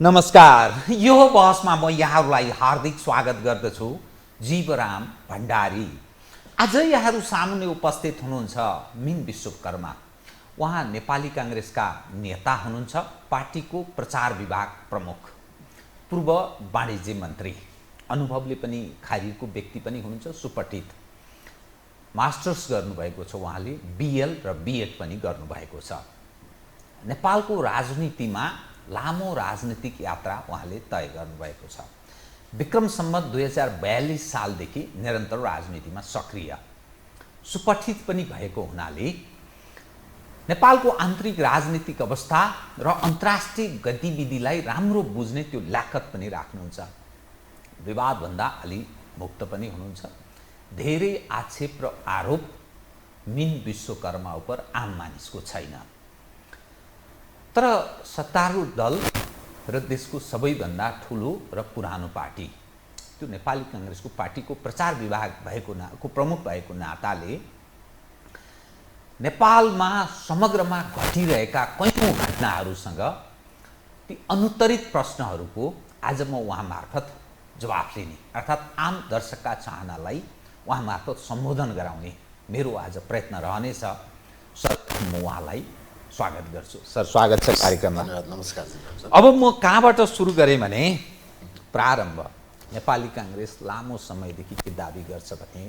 नमस्कार। यो बहसमा म यहाँहरूलाई हार्दिक स्वागत गर्दछु। जीवराम भण्डारी। आज यहाँहरू सामुन्ने उपस्थित हुनुहुन्छ मिन विश्वकर्मा। उहाँ नेपाली कांग्रेसका नेता हुनुहुन्छ, पार्टीको प्रचार विभाग प्रमुख, पूर्व वाणिज्य मन्त्री, अनुभवले पनि खारिरको व्यक्ति पनि हुनुहुन्छ, सुपठित, मास्टर्स गर्नुभएको छ। उहाँले बीएल र बीएड पनि गर्नुभएको छ। नेपालको राजनीतिमा लामो राजनीतिक यात्रा उहाँले तय गर्नुभएको छ। विक्रम सम्वत 2042 सालदेखि निरन्तर राजनीतिमा सक्रिय, सुपठित पनि भएको हुनाले नेपालको आन्तरिक राजनीतिक अवस्था र अन्तर्राष्ट्रिय गतिविधिलाई राम्रो बुझ्ने त्यो ल्याकत पनि राख्नुहुन्छ। विवादभन्दा अलि मुक्त पनि हुनुहुन्छ। धेरै आक्षेप र आरोप मिन विश्वकर्मा उप आम मानिसको छैन। तर सत्तारूढ दल र देशको सबैभन्दा ठुलो र पुरानो पार्टी, त्यो नेपाली कांग्रेसको पार्टीको प्रचार विभाग भएको प्रमुख भएको नाताले नेपालमा समग्रमा घटिरहेका कैयौं घटनाहरूसँग ती अनुत्तरित प्रश्नहरूको आज म उहाँ मार्फत जवाफ लिने, अर्थात् आम दर्शकका चाहनालाई उहाँ मार्फत सम्बोधन गराउने मेरो आज प्रयत्न रहनेछ। सर, म उहाँलाई स्वागत गर्छु। सर, स्वागत छ कार्यक्रममा। नमस्कार। अब म कहाँबाट सुरु गरेँ भने, प्रारम्भ नेपाली कांग्रेस लामो समयदेखि के दाबी गर्छ भने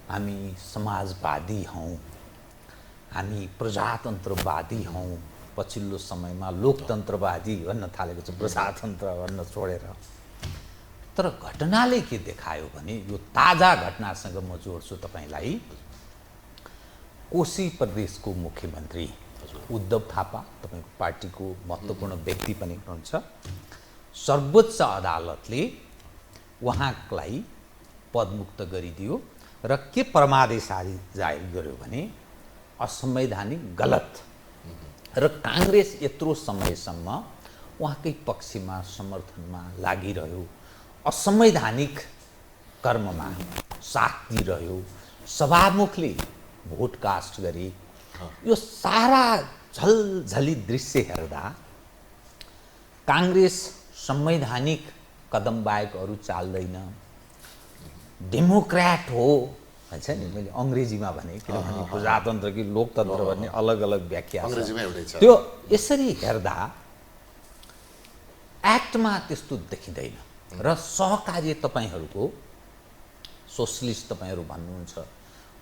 हामी समाजवादी हौं, हामी प्रजातन्त्रवादी हौं। पछिल्लो समयमा लोकतन्त्रवादी भन्न थालेको छ, प्रजातन्त्र भन्न छोडेर। तर घटनाले के देखायो भने, यो ताजा घटनासँग म जोड्छु तपाईलाई। कोशी प्रदेशको मुख्यमन्त्री उद्धव थापा, तपाईको पार्टीको महत्त्वपूर्ण व्यक्ति पनि हुनुहुन्छ, सर्वोच्च अदालतले उहाँलाई पदमुक्त गरिदियो र के परमादेश जारी गर्यो भने असंवैधानिक, गलत, र कांग्रेस यत्रो समयसम्म उहाँकै पक्षमा, समर्थनमा लागिरह्यो, असंवैधानिक कर्ममा साथ दिइरह्यो, सभामुखले भोट कास्ट गरे। यो सारा झलझली दृश्य हेर्दा कांग्रेस संवैधानिक कदम बाहेक अरू चाल्दैन, डेमोक्र्याट हो भन्छ नि, मैले अङ्ग्रेजीमा भने, किनभने प्रजातन्त्र कि लोकतन्त्र भन्ने अलग अलग व्याख्या छ। त्यो यसरी हेर्दा एक्टमा त्यस्तो देखिँदैन। र सहकार्य तपाईहरूको, सोशलिस्ट तपाईहरू भन्नुहुन्छ,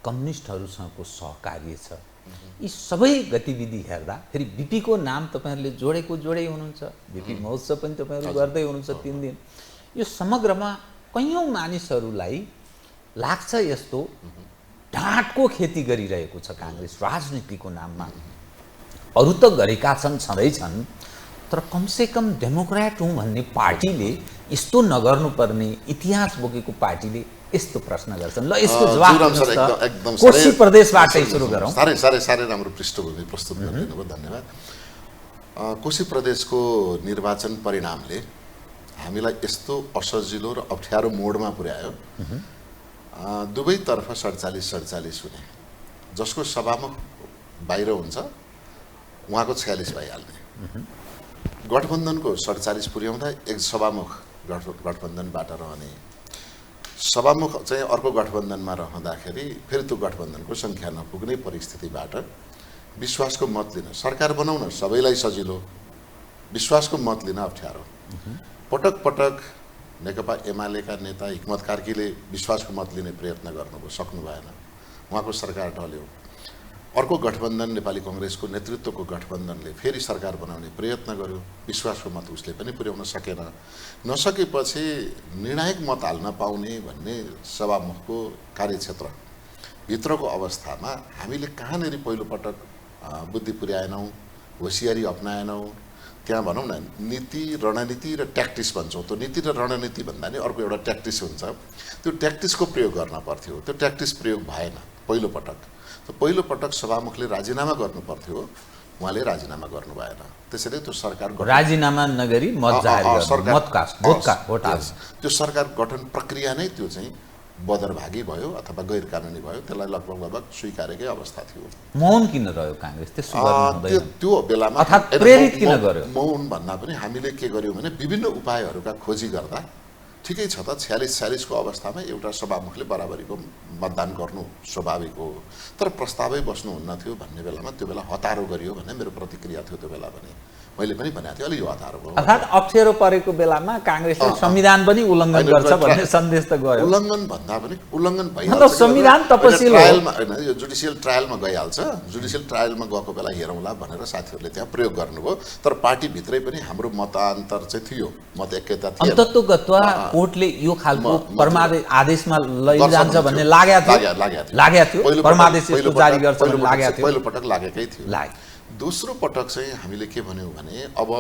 कम्युनिस्टहरूसँगको सहकार्य छ। यी सबै गतिविधि हेर्दा फेरि बीपीको नाम तपाईहरूले जोडै हुनुहुन्छ, बीपी महोत्सव पनि तपाईहरू गर्दै हुनुहुन्छ 3 दिन। यो समग्रमा कैयौं मानिसहरूलाई लाग्छ यस्तो ढाँटको खेती गरिरहेको छ कांग्रेस राजनीतिको नाममा। अरू त गरेका छँदैछन्, तर कमसेकम डेमोक्र्याट हुँ भन्ने पार्टीले यस्तो नगर्नुपर्ने, इतिहास बोकेको पार्टीले यस्तो प्रश्न गर्छन्। ल, यसको जवाफ एकदम कोशी प्रदेशबाटै सुरु गरौँ। साह्रै राम्रो पृष्ठभूमि प्रस्तुत गरिदिनु भयो, धन्यवाद। कोशी प्रदेशको निर्वाचन परिणामले हामीलाई यस्तो असजिलो र अप्ठ्यारो मोडमा पुर्यायो। दुवैतर्फ 47 हुने, जसको सभामुख बाहिर हुन्छ उहाँको 46 भइहाल्ने। गठबन्धनको 47 पुर्याउँदा एक सभामुख गठबन्धनबाट रहने, सभामुख चाहिँ अर्को गठबन्धनमा रहँदाखेरि फेरि त्यो गठबन्धनको सङ्ख्या नपुग्ने परिस्थितिबाट विश्वासको मत लिन, सरकार बनाउन सबैलाई सजिलो, विश्वासको मत लिन अप्ठ्यारो। पटक पटक नेकपा एमालेका नेता हिक्मत कार्कीले विश्वासको मत लिने प्रयत्न गर्नुभयो, सक्नु भएन, उहाँको सरकार ढल्यो। अर्को गठबन्धन नेपाली कांग्रेसको नेतृत्वको गठबन्धनले फेरि सरकार बनाउने प्रयत्न गर्यो, विश्वासको मत उसले पनि पुर्याउन सकेन। नसकेपछि निर्णायक मत हाल्न पाउने भन्ने सभामुखको कार्यक्षेत्र भित्रको अवस्थामा हामीले कहाँनेरि पहिलोपटक बुद्धि पुर्याएनौँ, होसियारी अपनाएनौँ। त्यहाँ भनौँ न, नीति, रणनीति र ट्याक्टिस भन्छौँ। त्यो नीति र रणनीति भन्दा नि अर्को एउटा ट्याक्टिस हुन्छ। त्यो ट्याक्टिसको प्रयोग गर्न पर्थ्यो, त्यो ट्याक्टिस प्रयोग भएन पहिलोपटक। पहिलोपटक सभामुखले राजीनामा गर्नु पर्थ्यो, उहाँले राजीनामा गर्नु भएन। त्यसैले त्यो सरकार राजीनामा नगरी मत जाहेर गर्नु, त्यो सरकार गठन प्रक्रिया नै त्यो चाहिँ बदरभागी भयो अथवा गैर कानुनी भयो त्यसलाई लगभग स्वीकारेकै अवस्था थियो। मौन किन रह्यो काङ्ग्रेस त्यसो गर्नु हुँदैन? त्यो बेलामा अर्थात् प्रेरित किन गर्यो? मौन भन्दा पनि हामीले के गर्यौँ भने विभिन्न उपायहरूका खोजी गर्दा ठिकै छ त 46-46 को अवस्थामा एउटा सभामुखले बराबरीको मतदान गर्नु स्वाभाविक हो, तर प्रस्तावै बस्नुहुन्न थियो भन्ने बेलामा त्यो बेला हतारो गरियो भन्ने मेरो प्रतिक्रिया थियो। त्यो बेला पनि मैले पनि भनेको थिएँ अलि यो हतारो भयो। अर्थात् अप्ठ्यारो परेको बेलामा काङ्ग्रेसले संविधान पनि उल्लङ्घन गर्छ भन्ने सन्देश त गयो। उल्लङ्घन भन्दा पनि उल्लङ्घन मतलब भइहाल्छ। संविधान तपसिल हो। ट्रायलमा हैन, यो जुडिसियल ट्रायलमा गइहाल्छ। जुडिसियल ट्रायलमा गएको बेला हेरौँला भनेर साथीहरूले त्यहाँ प्रयोग गर्नुभयो, तर पार्टी भित्रै पनि हाम्रो मतान्तर चाहिँ थियो, मत एकता थियो। अन्तत्वगत्वा कोर्टले यो खालको परमादेश आदेशमा लैजान्छ भन्ने लागेको थियो। परमादेश यस्तो जारी गर्छ भन्ने लागेको थियो। पहिलो पटक लागेकै थियो। लाग्यो। दोस्रो पटक चाहिँ हामीले के भन्यौँ भने अब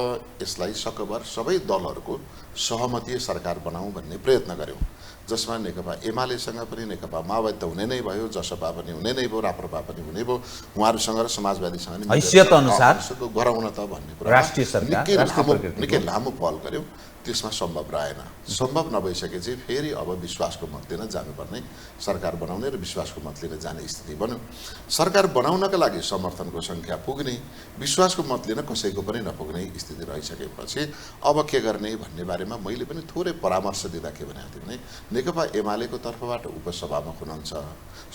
यसलाई सकभर सबै दलहरूको सहमतीय सरकार बनाऊँ भन्ने प्रयत्न गर्यौँ, जसमा नेकपा एमालेसँग पनि नेकपा माओवादी त हुने नै भयो, जसपा पनि हुने नै भयो, राप्रपा पनि हुने भयो, उहाँहरूसँग र समाजवादीसँग हैसियत अनुसार गराउन त भन्ने कुरा राष्ट्रिय सरकार निकै लामो पहल गर्यौँ। त्यसमा सम्भव रहेन। सम्भव नभइसकेपछि फेरि अब विश्वासको मत लिन जानुपर्ने, सरकार बनाउने र विश्वासको मत लिन जाने स्थिति बन्यो। सरकार बनाउनका लागि समर्थनको सङ्ख्या पुग्ने, विश्वासको मत लिन कसैको पनि नपुग्ने स्थिति रहिसकेपछि अब के गर्ने भन्ने बारेमा मैले पनि थोरै परामर्श दिँदा के भनेको थिएँ भने नेकपा एमालेको तर्फबाट उपसभामुख हुनुहुन्छ,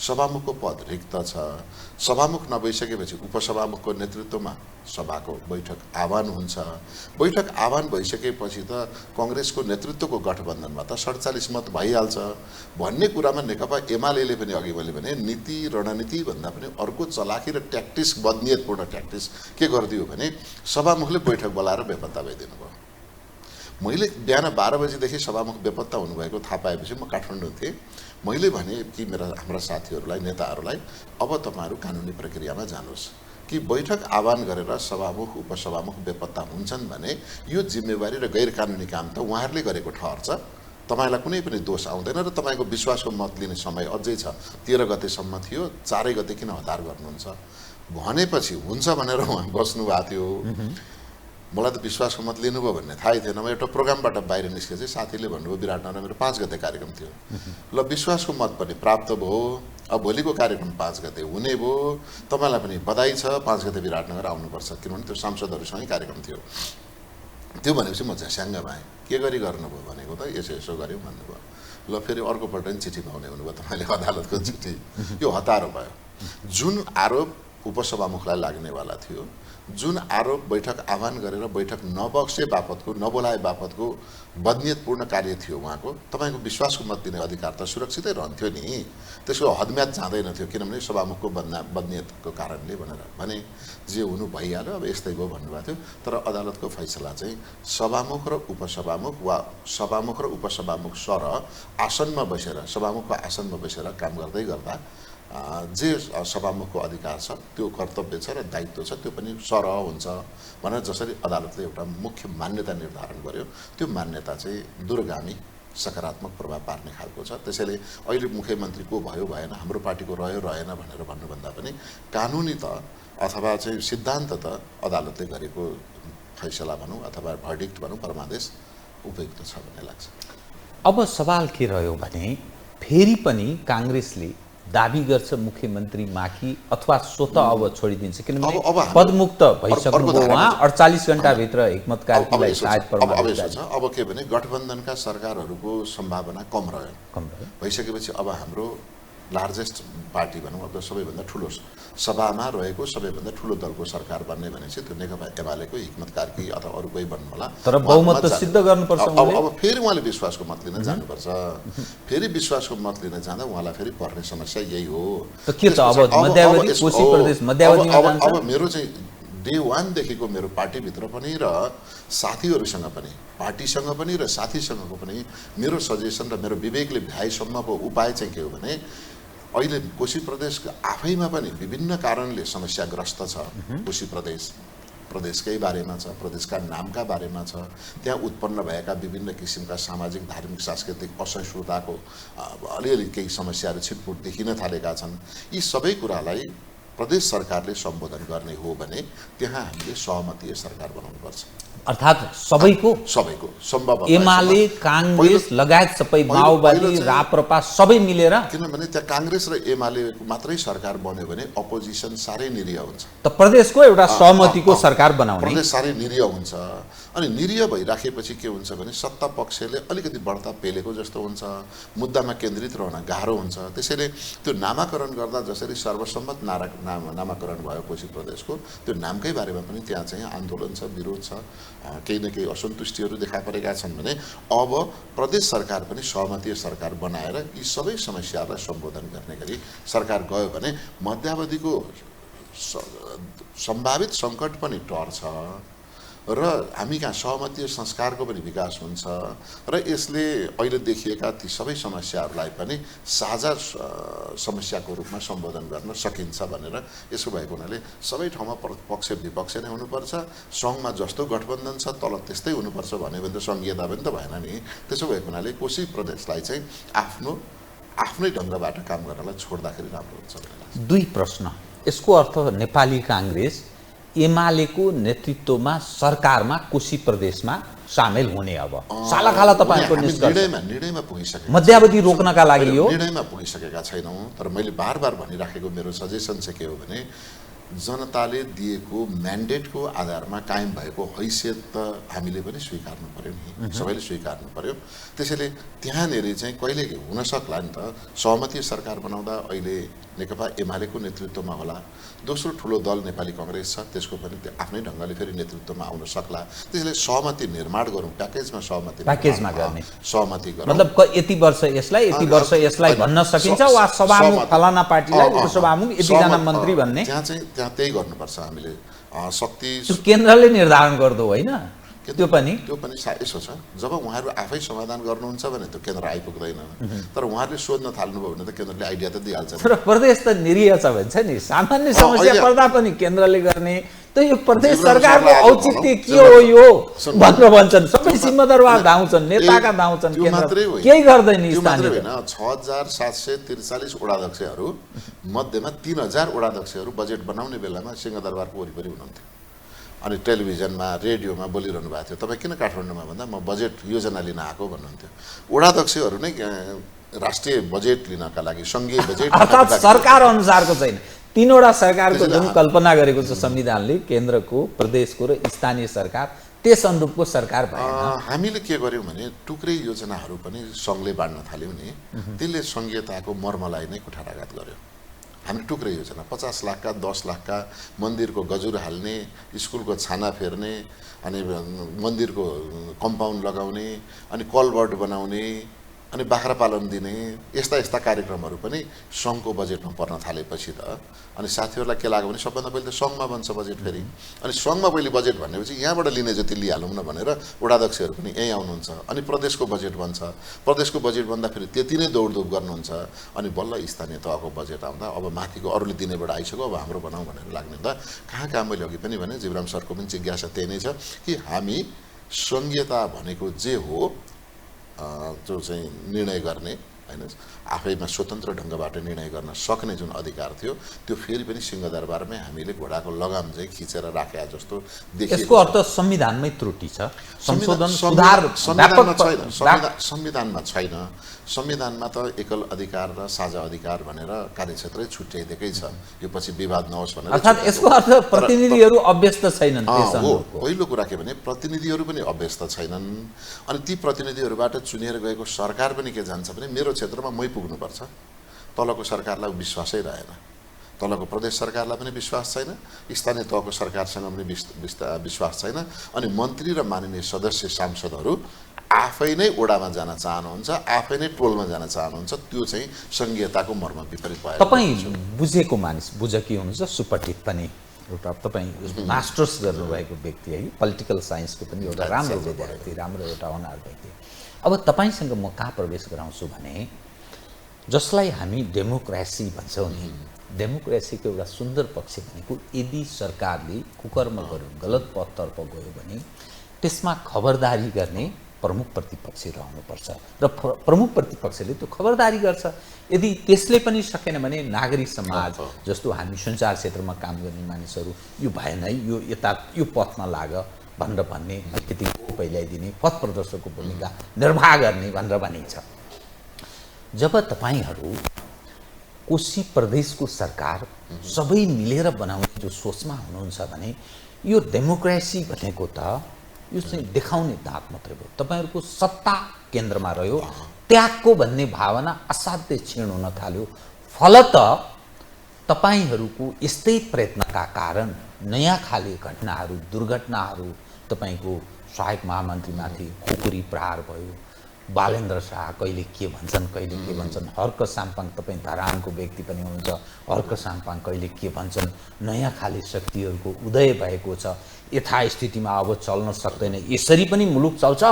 सभामुखको पद रिक्त छ, सभामुख नभइसकेपछि उपसभामुखको नेतृत्वमा सभाको बैठक आह्वान हुन्छ। बैठक आह्वान भइसकेपछि त कांग्रेसको नेतृत्वको गठबन्धनमा त 47 मत भइहाल्छ भन्ने कुरामा नेकपा एमालेले पनि अघि मैले भने नीति रणनीति भन्दा पनि अर्को चलाखी र ट्याक्टिस बदनियतपूर्ण ट्याक्टिस के गरिदियो भने सभामुखले बैठक बोलाएर बेपत्ता भइदिनु भयो। मैले बिहान 12 बजेदेखि सभामुख बेपत्ता हुनुभएको थाहा पाएपछि म काठमाडौँ थिएँ। मैले भने कि हाम्रा साथीहरूलाई नेताहरूलाई अब तपाईहरु कानुनी प्रक्रियामा जानुहोस् कि बैठक आह्वान गरेर सभामुख उपसभामुख बेपत्ता हुन्छन् भने यो जिम्मेवारी र गैर कानुनी काम त उहाँहरूले गरेको ठहर्छ। तपाईलाई कुनै पनि दोष आउँदैन र तपाईको विश्वासको मत लिने समय अझै छ। 13 गतेसम्म थियो, 4 गते किन हतार गर्नुहुन्छ भनेपछि हुन्छ भनेर उहाँ बस्नु भएको थियो। मलाई त विश्वासको मत लिनुभयो भन्ने थाहै थिएन। म एउटा प्रोग्रामबाट बाहिर निस्केपछि साथीले भन्नुभयो विराटनगरमा मेरो 5 गते कार्यक्रम थियो। ल विश्वासको मत पनि प्राप्त भयो। अब भोलिको कार्यक्रम 5 गते हुने भयो। तपाईलाई पनि बधाई छ, 5 गते विराटनगर आउनुपर्छ किनभने त्यो सांसदहरुसँगै कार्यक्रम थियो। त्यो भनेपछि म झस्याङ्ग भएँ। के गरी गर्नुभयो भनेको त यसो यसो गर्यौं भन्नुभयो। ल फेरि अर्को पल्ट नि चिठी पाउने हुनुभयो तपाईले अदालतको चिठी। यो हतारो भयो। जुन आरोप उपसभामुखलाई लाग्नेवाला थियो, जुन आरोप बैठक आह्वान गरेर बैठक नबक्से बापतको नबोलाए बापतको बदनियतपूर्ण कार्य थियो उहाँको, तपाईको विश्वासको मत दिने अधिकार त सुरक्षितै रहन्थ्यो नि। त्यसको हदम्याद जाँदैन थियो किनभने सभामुखको बदनियतको कारणले भने जे हुनु भइहाल्यो अब यस्तै भयो भन्नुभएको थियो। तर अदालतको फैसला चाहिँ सभामुख र उपसभामुख वा सभामुख र उपसभामुख सरह आसनमा बसेर सभामुखको आसनमा बसेर काम गर्दै गर्दा जे सभामुखको अधिकार छ त्यो कर्तव्य छ र दायित्व छ त्यो पनि सरह हुन्छ भनेर जसरी अदालतले एउटा मुख्य मान्यता निर्धारण गर्यो, त्यो मान्यता चाहिँ दूरगामी सकारात्मक प्रभाव पार्ने खालको छ। त्यसैले अहिले मुख्यमन्त्री को भयो भएन, हाम्रो पार्टीको रह्यो रहेन भनेर भन्नुभन्दा पनि कानुनी त अथवा चाहिँ सिद्धान्त त अदालतले गरेको फैसला भनौँ अथवा भर्डिक्ट भनौँ परमादेश उपयुक्त छ भन्ने लाग्छ। अब सवाल के रह्यो भने फेरि पनि कांग्रेसले दाबी गर्छ मुख्यमन्त्री माखी अथवा स्वत अब छोडिदिन्छ किनभने पदमुक्त भइसक्नुभयो उहाँ 48 घण्टाभित्र हिक्मत कार्कीलाई सायद परमादेश छ। अब के भने गठबन्धनका सरकारहरूको सम्भावना कम रह्यो। भइसकेपछि अब हाम्रो लार्जेस्ट पार्टी भनौँ अब सबैभन्दा ठुलो सभामा रहेको सबैभन्दा ठुलो दलको सरकार बन्ने भनेपछि त्यो नेकपा एमालेको हिक्मत कार्की अथवा अरु कोही बन्नु होला। तर बहुमत त सिद्ध गर्नुपर्छ उहाँले। अब फेरि उहाँले विश्वासको मत लिन जानुपर्छ। फेरि विश्वासको मत लिन जाँदा उहाँलाई फेरि पर्ने समस्या यही हो। त के त अब मध्यावधि कोशी प्रदेश मध्यावधिमा जान्छ। अब मेरो चाहिँ डे 1 देखिको मेरो पार्टीभित्र पनि र साथीहरुसँग पनि पार्टीसँग पनि र साथीसँगको पनि मेरो सजेसन र मेरो विवेकले भ्याएसम्मको उपाय चाहिँ के हो भने अहिले कोशी प्रदेश आफैमा पनि विभिन्न कारणले समस्याग्रस्त छ। कोशी प्रदेशकै बारेमा छ, प्रदेशका नामका बारेमा छ, त्यहाँ उत्पन्न भएका विभिन्न किसिमका सामाजिक धार्मिक सांस्कृतिक असहिष्णुताको अलिअलि केही समस्याहरू छिटपुट देखिन थालेका छन्। यी सबै कुरालाई प्रदेश सरकारले सम्बोधन गर्ने हो भने त्यहाँ हामीले सहमतीय सरकार बनाउनुपर्छ। अर्थात् सबैको सम्भव एमाले काङ्ग्रेस लगायत सबै माओवादी राप्रपा सबै मिलेर, किनभने त्यहाँ काङ्ग्रेस र एमाले मात्रै सरकार बन्यो भने अपोजिसन साह्रै निरीह हुन्छ। त प्रदेशको एउटा सहमतिको सरकार बनाउने, प्रदेश साह्रै निरीह हुन्छ। अनि निरीह भइराखेपछि के हुन्छ भने सत्ता पक्षले अलिकति बढ्ता पेलेको जस्तो हुन्छ, मुद्दामा केन्द्रित रहन गाह्रो हुन्छ। त्यसैले त्यो नामाकरण गर्दा जसरी सर्वसम्मत नामाकरण भयो कोशी प्रदेशको, त्यो नामकै बारेमा पनि त्यहाँ चाहिँ आन्दोलन छ, विरोध छ, केही न केही असन्तुष्टिहरू देखा परेका छन् भने अब प्रदेश सरकार पनि सहमतीय सरकार बनाएर यी सबै समस्याहरूलाई सम्बोधन गर्ने गरी सरकार गयो भने मध्यावधिको सम्भावित सङ्कट पनि टर्छ र हामी कहाँ सहमतीय संस्कारको पनि विकास हुन्छ र यसले अहिले देखिएका ती सबै समस्याहरूलाई पनि साझा समस्याको रूपमा सम्बोधन गर्न सकिन्छ भनेर यसो भएको हुनाले सबै ठाउँमा पक्ष विपक्ष नै हुनुपर्छ। सङ्घमा जस्तो गठबन्धन छ तल त्यस्तै हुनुपर्छ भन्यो भने त सङ्घीयता पनि त भएन नि। त्यसो भएको हुनाले कोशी प्रदेशलाई चाहिँ आफ्नै ढङ्गबाट काम गर्नलाई छोड्दाखेरि राम्रो हुन्छ भन्ने लाग्छ। दुई प्रश्न। यसको अर्थ नेपाली काङ्ग्रेस एमालेको नेतृत्वमा सरकारमा कोशी प्रदेशमा सामेल हुने अब सालाखाला तपाईँको निर्णयमा पुगिसके मध्यावधि रोक्नका लागि हो, निर्णयमा पुगिसकेका छैनौँ। तर मैले बार भनिराखेको मेरो सजेसन चाहिँ के हो भने जनताले दिएको म्यान्डेटको आधारमा कायम भएको हैसियत त हामीले पनि स्वीकार्नु पर्यो नि, सबैले स्वीकार्नु पर्यो। त्यसैले त्यहाँनिर चाहिँ कहिले हुन सक्ला नि त सहमतीय सरकार बनाउँदा अहिले नेकपा एमालेको नेतृत्वमा होला, दोस्रो ठुलो दल नेपाली काङ्ग्रेस छ त्यसको पनि आफ्नै ढङ्गले फेरि नेतृत्वमा आउन सक्ला। त्यसैले सहमति निर्माण गरौँ, प्याकेजमा गर्ने सहमति गरौँ। मतलब यति वर्ष यसलाई यति वर्ष यसलाई भन्न सकिन्छ वा सभामुख फलाना पार्टीलाई उपसभामुख यतिजना मन्त्री भन्ने त्यहाँ त्यही गर्नुपर्छ। हामीले शक्ति केन्द्रले निर्धारण गर्दो होइन, त्यो पनि यसो छ जब उहाँहरू आफै समाधान गर्नुहुन्छ भने त्यो केन्द्र आइपुग्दैन। तर उहाँहरूले सोध्न थाल्नुभयो भने त केन्द्रले आइडिया त दिइहाल्छ। तर प्रदेश त निरीह छ भन्छ नि, सामान्य समस्या पर्दा पनि केन्द्रले गर्ने त यो प्रदेश सरकारको औचित्य के हो यो भनेर भन्छन्। सबै सिंहदरबार धाउँछन्, नेताका धाउँछन्, केही गर्दैन। 6743 वडाध्यक्षहरू मध्येमा 3000 वडाध्यक्षहरू बजेट बनाउने बेलामा सिंहदरबारको वरिपरि हुनुहुन्थ्यो अनि टेलिभिजनमा रेडियोमा बोलिरहनु भएको थियो। तपाईँ किन काठमाडौँमा भन्दा म बजेट योजना लिन आएको भन्नुहुन्थ्यो। वडाध्यक्षहरू नै राष्ट्रिय बजेट लिनका लागि सङ्घीय बजेट अर्थात् सरकार अनुसारको छैन। तीनवटा सरकारको जुन कल्पना गरेको छ संविधानले, केन्द्रको, प्रदेशको र स्थानीय सरकार, त्यस अनुरूपको सरकार भएन। हामीले के गर्यौँ भने टुक्रै योजनाहरू पनि सङ्घले बाँड्न थाल्यौँ नि, त्यसले सङ्घीयताको मर्मलाई नै कुठाराघात गर्यो। हामी टुक्रै योजना 50 लाखका 10 लाखका मन्दिरको गजुर हाल्ने, स्कुलको छाना फेर्ने, अनि मन्दिरको कम्पाउन्ड लगाउने, अनि कलभर्ट बनाउने, अनि बाख्रा पालन दिने, यस्ता कार्यक्रमहरू पनि सङ्घको बजेटमा पर्न थालेपछि त अनि साथीहरूलाई के लाग्यो भने सबभन्दा पहिले त सङ्घमा बन्छ बजेट फेरि। अनि सङ्घमा पहिले बजेट भनेपछि यहाँबाट लिने जति लिइहालौँ न भनेर वडाध्यक्षहरू पनि यहीँ आउनुहुन्छ। अनि प्रदेशको बजेट बन्छ, प्रदेशको बजेट बन्दाखेरि त्यति नै दौडधुप गर्नुहुन्छ। अनि बल्ल स्थानीय तहको बजेट आउँदा अब माथिको अरूले दिनेबाट आइसक्यो, अब हाम्रो बनाउँ भनेर लाग्ने हुँदा कहाँ मैले अघि पनि भने जीवराम सरको पनि जिज्ञासा त्यही नै छ कि हामी सङ्घीयता भनेको जे हो जो चाहिँ निर्णय गर्ने होइन, आफैमा स्वतन्त्र ढङ्गबाट निर्णय गर्न सक्ने जुन अधिकार थियो त्यो फेरि पनि सिंहदरबारमै हामीले घोडाको लगाम चाहिँ खिचेर राखेका जस्तो देखियो। यसको अर्थ संविधानमै त्रुटि छ, संशोधन सुधार संविधानमा छैन। संविधानमा त एकल अधिकार र साझा अधिकार भनेर कार्यक्षेत्रै छुट्याइदिएकै छ, यो पछि विवाद नहोस् भनेर। अर्थात् यसको अर्थ प्रतिनिधिहरू अभ्यस्त छैनन्। पहिलो कुरा के भने प्रतिनिधिहरू पनि अभ्यस्त छैनन्। अनि ती प्रतिनिधिहरूबाट चुनिएर गएको सरकार पनि के जान्छ भने मेरो क्षेत्रमा मै पुग्नुपर्छ, तलको सरकारलाई विश्वासै रहेन। तलको प्रदेश सरकारलाई पनि विश्वास छैन, स्थानीय तहको सरकारसँग पनि विश्वास छैन। अनि मन्त्री र माननीय सदस्य सांसदहरू आफै नै ओडामा जान चाहनुहुन्छ, आफै नै टोलमा जान चाहनुहुन्छ। त्यो चाहिँ सङ्घीयताको मर्म विपरीत भयो। तपाईँ बुझेको मानिस, बुझकी हुनुहुन्छ, सुपठित पनि एउटा तपाईँ मास्टर्स गर्नुभएको व्यक्ति है, पोलिटिकल साइन्सको पनि एउटा राम्रो विद्यार्थी, राम्रो एउटा अनार व्यक्ति। अब तपाईँसँग म कहाँ प्रवेश गराउँछु भने जसलाई हामी डेमोक्रेसी भन्छौँ नि, डेमोक्रेसीको एउटा सुन्दर पक्ष भनेको यदि सरकारले कुकर्म गर्यो, गलत पथतर्फ गयो भने त्यसमा खबरदारी गर्ने प्रमुख प्रतिपक्षी रहनुपर्छ र प्रमुख प्रतिपक्षले त्यो खबरदारी गर्छ। यदि त्यसले पनि सकेन भने नागरिक समाज जस्तो हामी सञ्चार क्षेत्रमा काम गर्ने मानिसहरू यो भएन है, यो पथमा लाग भनेर भन्ने, अलिकति पहिल्याइदिने, पथ प्रदर्शकको भूमिका निर्वाह गर्ने भनेर भनिन्छ। जब तपाईहरू कोशी प्रदेशको सरकार सबै मिलेर बनाउने जो सोचमा हुनुहुन्छ भने यो डेमोक्रेसी भनेको त यो चाहिँ देखाउने दाँत मात्रै भयो। तपाईहरूको सत्ता केन्द्रमा रह्यो, त्यागको भन्ने भावना असाध्यै क्षीण हुन थाल्यो। फलत तपाईहरूको यस्तै प्रयत्नका कारण नयाँ खाले घटनाहरू, दुर्घटनाहरू, तपाईको सहायक महामन्त्रीमाथि खुकुरी प्रहार भयो, बालेन्द्र शाह कहिले के भन्छन् कहिले के भन्छन्, हर्क साम्पाङ, तपाईँ धरानको व्यक्ति पनि हुनुहुन्छ, हर्क साम्पाङ कहिले के भन्छन्, नयाँ खाले शक्तिहरूको उदय भएको छ, यथास्थितिमा अब चल्न सक्दैन, यसरी पनि मुलुक चल्छ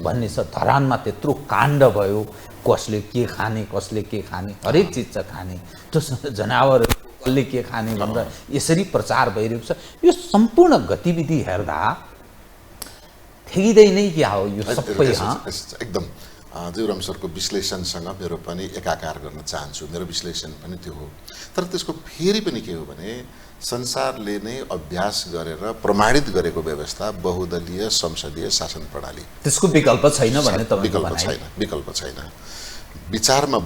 भन्ने छ। धरानमा त्यत्रो काण्ड भयो, कसले के खाने कसले के खाने, हरेक चिज छ खाने, त्यो जनावर कसले के खाने भनेर यसरी प्रचार भइरहेको छ। यो सम्पूर्ण गतिविधि हेर्दा ठेगिँदै नै क्या हो यो सबै? एकदम देवराम सरको विश्लेषणसँग मेरो पनि एकाकार गर्न चाहन्छु। मेरो विश्लेषण पनि त्यो हो, तर त्यसको फेरि पनि के हो भने संसारले नै अभ्यास गरेर प्रमाणित गरेको व्यवस्था बहुदलीय संसदीय शासन प्रणाली, त्यसको विकल्प छैन भन्ने तपाईको भनाइ? विकल्प छैन। विचारमा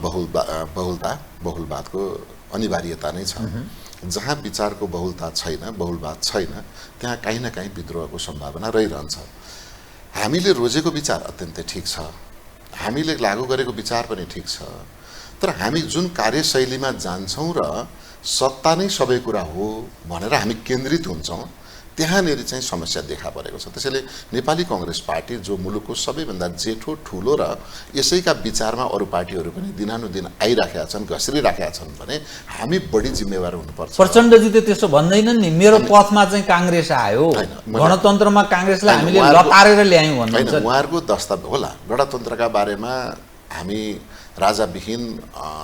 बहुलवादको अनिवार्यता नै छ। जहाँ विचारको बहुलता छैन, बहुलवाद छैन, त्यहाँ कहीँ न कहीँ विद्रोहको सम्भावना रहिरहन्छ। हामीले रोजेको विचार अत्यन्तै ठिक छ, हामीले लागू गरेको विचार पनि ठिक छ, तर हामी जुन कार्यशैलीमा जान्छौँ र सत्ता नै सबै कुरा हो भनेर हामी केन्द्रित हुन्छौँ, त्यहाँनिर चाहिँ समस्या देखा परेको छ। त्यसैले नेपाली कांग्रेस पार्टी जो मुलुकको सबैभन्दा जेठो ठुलो र यसैका विचारमा अरू पार्टीहरू पनि दिनानुदिन आइराखेका छन्, घस्रिराखेका छन् भने हामी बढी जिम्मेवार हुनुपर्छ। प्रचण्डजी त त्यसो भन्दैनन् नि, मेरो पथमा चाहिँ कांग्रेस आयो, गणतन्त्रमा कांग्रेसलाई हामीले लतारेर ल्यायौँ भन्नुहुन्छ। उहाँहरूको दस्तावेज होला, गणतन्त्रका बारेमा हामी राजाविहीन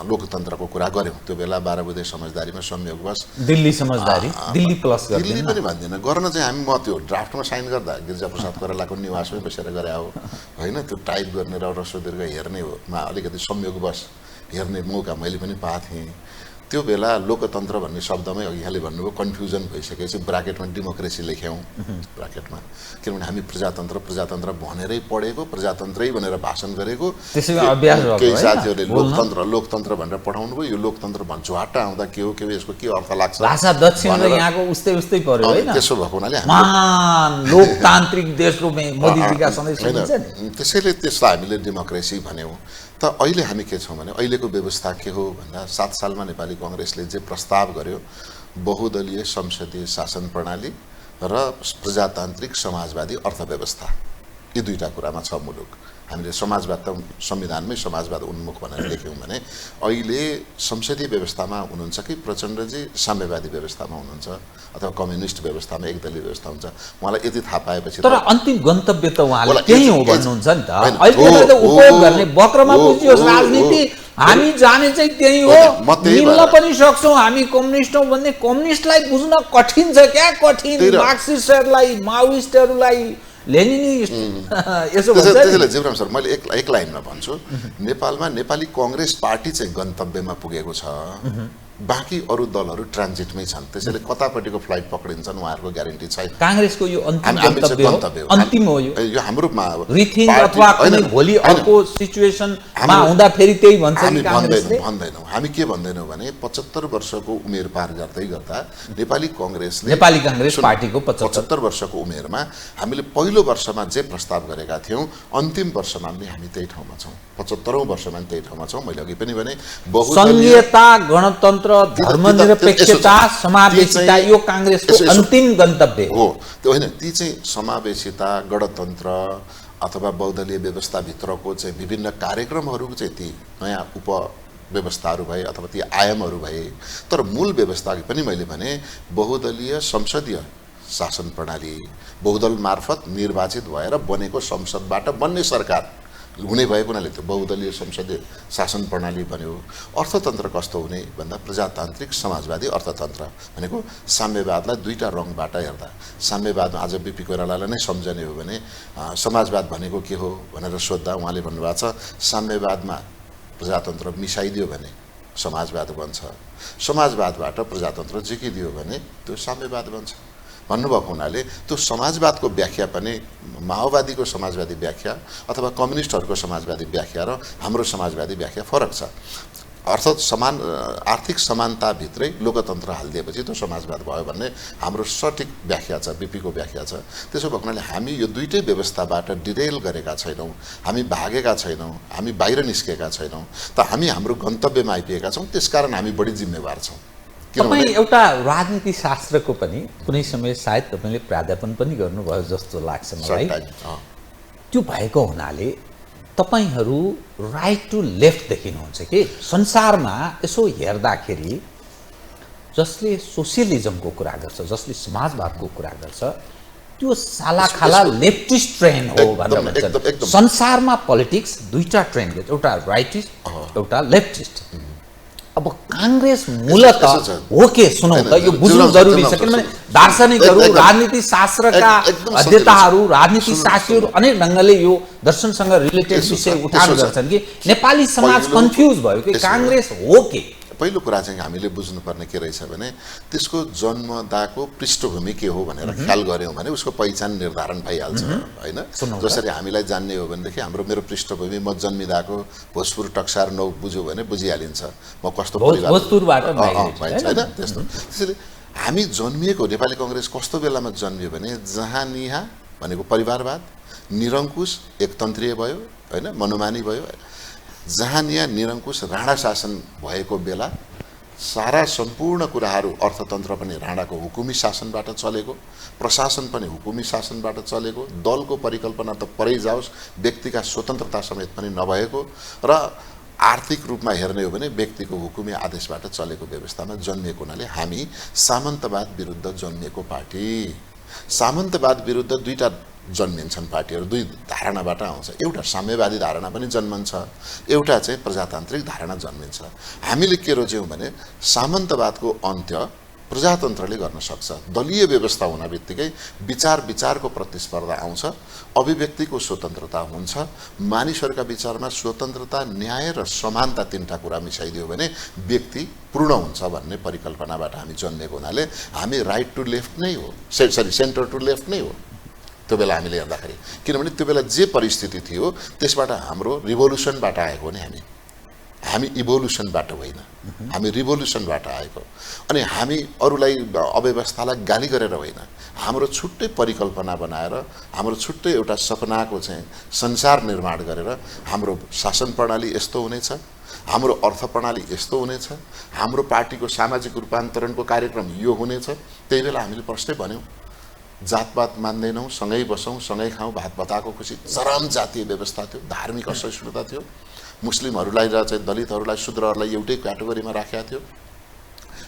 लोकतन्त्रको कुरा गऱ्यौँ। त्यो बेला 12 बुँदे समझदारीमा संयोगवश दिल्ली समझदारी, दिल्ली प्लस दिल्ली पनि भन्दैन, गर्न चाहिँ हामी म त्यो ड्राफ्टमा साइन गर्दा गिरिजाप्रसाद कोइरालाको निवासमै बसेर गरे हो होइन, त्यो टाइप गर्ने र ह्रस्व दीर्घ हेर्ने हो मा अलिकति संयोगवश हेर्ने मौका मैले पनि पाएको थिएँ। त्यो बेला लोकतन्त्र भन्ने शब्दमै अघि यहाँले भन्नुभयो कन्फ्युजन भइसकेपछि ब्राकेटमा डेमोक्रेसी लेख्यौँ ब्राकेटमा, किनभने हामी प्रजातन्त्र भनेरै पढेको, प्रजातन्त्रै भनेर भाषण गरेको, केही साथीहरूले लोकतन्त्र भनेर पठाउनु भयो। यो लोकतन्त्र भन्छ झ्वाटा आउँदा के हो यसको के अर्थ लाग्छ, भाषा दक्षिण र यहाँको उस्तै उस्तै पर्यो हैन। त्यसो भएको हुनाले महान लोकतान्त्रिक देशको मोदीजीका सधैँ सुनिन्छ नि, त्यसैले त्यसलाई हामीले डेमोक्रेसी भन्यौँ। त अहिले हामी के छौँ भने अहिलेको व्यवस्था के हो भन्दा 7 सालमा नेपाली कांग्रेसले जे प्रस्ताव गर्यो बहुदलीय संसदीय शासन प्रणाली र प्रजातान्त्रिक समाजवादी अर्थव्यवस्था, यी दुईटा कुरामा छ मुलुक। हामीले समाजवाद त संविधानमै समाजवाद उन्मुख भनेर लेख्यौँ भने अहिले संसदीय व्यवस्थामा हुनुहुन्छ कि प्रचण्डजी साम्यवादी व्यवस्थामा हुनुहुन्छ अथवा कम्युनिस्ट व्यवस्थामा एकदलीय व्यवस्था हुन्छ, उहाँलाई यति थाहा पाएपछि तर अन्तिम गन्तव्य त उहाँले त्यही हो भन्नुहुन्छ नि त। अहिले त उपयोग गर्ने वक्रमा बुझियोस् राजनीति, हामी जाने चाहिँ त्यही हो, मिल्न पनि सक्छौँ हामी कम्युनिस्ट हौँ भन्ने। कम्युनिस्टलाई बुझ्न कठिन छ क्या, कठिन। मार्क्सिस्टहरूलाई, माओइस्टहरूलाई, लेनिनिस्ट यसो भन्छ। त्यसैले जीवराम सर मैले एक लाइनमा भन्छु, नेपालमा नेपाली कांग्रेस पार्टी चाहिँ गन्तव्यमा पुगेको छ, बाँकी अरू दलहरू ट्रान्जिटमै छन्। त्यसैले कतापट्टिको फ्लाइट पक्रिन्छन् उहाँहरूको ग्यारेन्टी छैन। कांग्रेसको यो अन्तिम गन्तव्य हो, अन्तिम हो यो हाम्रोमा रिथिङ अथवा कुनै भोलि अर्को सिचुएसनमा हुँदा फेरि त्यही भन्छ कि कांग्रेसले? भन्दैनौँ हामी। के भन्दैनौँ भने 75 वर्षको उमेर पार गर्दै गर्दा नेपाली कांग्रेसले, नेपाली कांग्रेस पार्टीको 75 वर्षको उमेरमा हामीले पहिलो वर्षमा जे प्रस्ताव गरेका थियौँ अन्तिम वर्षमा पनि हामी त्यही ठाउँमा छौँ, 75औं वर्षमा पनि त्यही ठाउँमा छौँ। मैले अघि पनि भने संघीयता, गणतन्त्र, धर्मनिरपेक्षता, समावेशिता यो कांग्रेसको अन्तिम गन्तव्य हो। त्यो होइन, ती चाहिँ समावेशिता, गणतन्त्र अथवा बहुदलीय व्यवस्थाभित्रको चाहिँ विभिन्न कार्यक्रमहरूको चाहिँ ती नयाँ उपव्यवस्थाहरू भए अथवा ती आयामहरू भए, तर मूल व्यवस्था पनि मैले भने बहुदलीय संसदीय शासन प्रणाली, बहुदल मार्फत निर्वाचित भएर बनेको संसदबाट बन्ने सरकार हुने भएको हुनाले त्यो बहुदलीय संसदीय शासन प्रणाली बन्यो। अर्थतन्त्र कस्तो हुने भन्दा प्रजातान्त्रिक समाजवादी अर्थतन्त्र भनेको साम्यवादलाई दुईटा रङबाट हेर्दा, साम्यवादमा आज बिपी कोइरालालाई नै सम्झने हो भने समाजवाद भनेको के हो भनेर सोद्धा उहाँले भन्नुभएको छ साम्यवादमा प्रजातन्त्र मिसाइदियो भने समाजवाद बन्छ, समाजवादबाट प्रजातन्त्र झिकिदियो भने त्यो साम्यवाद बन्छ भन्नुभएको हुनाले त्यो समाजवादको व्याख्या पनि माओवादीको समाजवादी व्याख्या अथवा कम्युनिस्टहरूको समाजवादी व्याख्या र हाम्रो समाजवादी व्याख्या फरक छ। अर्थात् आर्थिक समानताभित्रै लोकतन्त्र हालिदिएपछि त्यो समाजवाद भयो भन्ने हाम्रो सठिक व्याख्या छ, बिपीको व्याख्या छ। त्यसो भएको हुनाले हामी यो दुईटै व्यवस्थाबाट डिरेल गरेका छैनौँ, हामी भागेका छैनौँ, हामी बाहिर निस्केका छैनौँ, त हामी हाम्रो गन्तव्यमा आइपुगेका छौँ। त्यसकारण हामी बढी जिम्मेवार छौँ। तपाईँ एउटा राजनीति शास्त्रको पनि कुनै समय सायद तपाईँले प्राध्यापन पनि गर्नुभयो जस्तो लाग्छ मलाई। त्यो भएको हुनाले तपाईहरू राइट टु लेफ्ट देखिनुहुन्छ कि संसारमा यसो हेर्दाखेरि जसले सोसियलिजमको कुरा गर्छ, जसले समाजवादको कुरा गर्छ, त्यो सालाखाला लेफ्टिस्ट ट्रेन हो भनेर भन्छ। संसारमा पोलिटिक्स दुईटा ट्रेन गर्छ, एउटा राइटिस्ट एउटा लेफ्टिस्ट। अब कांग्रेस मूलत हो के सुनौ त, यो बुझ्नु जरुरी छ किनभने दार्शनिकहरू, राजनीति शास्त्रका अध्येताहरू, राजनीति शास्त्रीहरू अनेक ढङ्गले यो दर्शनसँग रिलेटेड विषय उठान गर्छन् कि नेपाली समाज कन्फ्युज भयो कि कांग्रेस हो के। पहिलो कुरा चाहिँ हामीले बुझ्नुपर्ने के रहेछ भने त्यसको जन्मदाको पृष्ठभूमि के हो भनेर ख्याल गर्यौँ भने उसको पहिचान निर्धारण भइहाल्छ हैन। जसरी हामीलाई जान्ने हो भनेदेखि मेरो पृष्ठभूमि म जन्मिदाको भोजपुर टक्सार 9 बुझ्यो भने बुझिहालिन्छ म कस्तो भोजपुरबाट हैन। त्यस्तो त्यसैले हामी जन्मिएको नेपाली कांग्रेस कस्तो बेलामा जन्मियो भने जहाँ निहा भनेको परिवारवाद, निरङ्कुश एकतन्त्रीय भयो हैन, मनोमानी भयो। जहाँ निया निरङ्कुश राणा शासन भएको बेला सारा सम्पूर्ण कुराहरू अर्थतन्त्र पनि राणाको हुकुमी शासनबाट चलेको, प्रशासन पनि हुकुमी शासनबाट चलेको, दलको परिकल्पना त परै जाओस् व्यक्तिका स्वतन्त्रता समेत पनि नभएको र आर्थिक रूपमा हेर्ने हो भने व्यक्तिको हुकुमी आदेशबाट चलेको व्यवस्थामा जन्मिएको हुनाले हामी सामन्तवाद विरुद्ध जन्मिएको पार्टी। सामन्तवाद विरुद्ध दुईटा जन्मिन्छन् पार्टीहरू, दुई धारणाबाट आउँछ। एउटा साम्यवादी धारणा पनि जन्मन्छ, एउटा चाहिँ प्रजातान्त्रिक धारणा जन्मिन्छ। हामीले के रोज्यौँ भने सामन्तवादको अन्त्य प्रजातन्त्रले गर्न सक्छ। दलीय व्यवस्था हुन बित्तिकै विचारको प्रतिस्पर्धा आउँछ, अभिव्यक्तिको स्वतन्त्रता हुन्छ, मानिसहरूका विचारमा स्वतन्त्रता, न्याय र समानता तीनटा कुरा मिसाइदियो भने व्यक्ति पूर्ण हुन्छ भन्ने परिकल्पनाबाट हामी जन्मेको हुनाले हामी राइट टु लेफ्ट नै हो, सेन्टर टु लेफ्ट नै हो त्यो बेला हामीले हेर्दाखेरि। किनभने त्यो बेला जे परिस्थिति थियो त्यसबाट हाम्रो रिभोल्युसनबाट आएको नि हामी इभोल्युसनबाट होइन, हामी रिभोल्युसनबाट आएको। अनि हामी अरूलाई अव्यवस्थालाई गाली गरेर होइन, हाम्रो छुट्टै परिकल्पना बनाएर हाम्रो छुट्टै एउटा सपनाको चाहिँ संसार निर्माण गरेर हाम्रो शासन प्रणाली यस्तो हुनेछ, हाम्रो अर्थ प्रणाली यस्तो हुनेछ, हाम्रो पार्टीको सामाजिक रूपान्तरणको कार्यक्रम यो हुनेछ। त्यही बेला हामीले प्रश्नै भन्यौँ जातपात मान्दैनौँ, सँगै बसौँ, सँगै खाउँ, भात बताको खुसी। चरम जातीय व्यवस्था थियो, धार्मिक असहिष्णुता थियो, मुस्लिमहरूलाई र चाहिँ दलितहरूलाई शूद्रहरूलाई एउटै क्याटेगोरीमा राखेका थियो,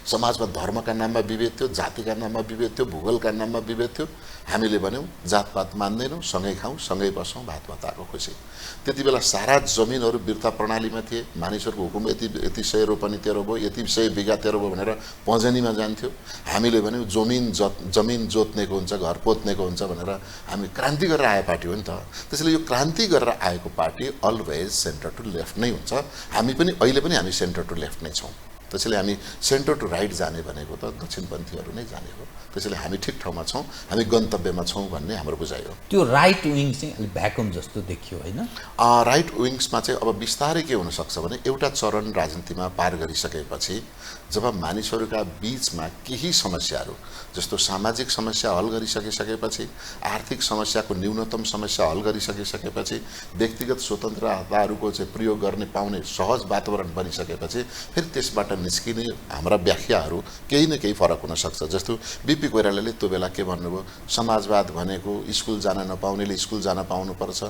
समाजमा धर्मका नाममा विभेद थियो, जातिका नाममा विभेद थियो, भूगोलका नाममा विभेद थियो। हामीले भन्यौँ जातपात मान्दैनौँ, सँगै खाउँ, सँगै बसौँ, भात बताको खुसी। त्यति बेला सारा जमिनहरू बिर्ता प्रणालीमा थिए, मानिसहरूको हुकुम यति सय रोपनी तेरो भयो, यति सय बिघा तेरो भयो भनेर पजनीमा जान्थ्यो। हामीले भन्यौँ जमिन जोत्नेको हुन्छ, घर पोत्नेको हुन्छ भनेर हामी क्रान्ति गरेर आए पार्टी हो नि त। त्यसैले यो क्रान्ति गरेर आएको party always centre to left नै हुन्छ। हामी पनि अहिले पनि हामी सेन्टर टु लेफ्ट नै छौँ। त्यसैले हामी सेन्टर टु राइट जाने भनेको त दक्षिणपन्थीहरू नै जाने हो। त्यसैले हामी ठिक ठाउँमा छौँ, हामी गन्तव्यमा छौँ भन्ने हाम्रो बुझाइ हो। त्यो राइट विङ चाहिँ अलिक भ्याकुम जस्तो देखियो होइन? राइट विङ्समा चाहिँ अब बिस्तारै के हुनसक्छ भने एउटा चरण राजनीतिमा पार गरिसकेपछि जब मानिसहरूका बीचमा केही समस्याहरू जस्तो सामाजिक समस्या हल गरिसकेपछि, आर्थिक समस्याको न्यूनतम समस्या हल गरिसकेपछि, व्यक्तिगत स्वतन्त्रताहरूको चाहिँ प्रयोग गर्ने पाउने सहज वातावरण बनिसकेपछि फेरि त्यसबाट निस्किने हाम्रा व्याख्याहरू केही न केही फरक हुनसक्छ। जस्तो बिपी कोइरालाले त्यो बेला के भन्नुभयो, समाजवाद भनेको स्कुल जान नपाउनेले स्कुल जान पाउनुपर्छ,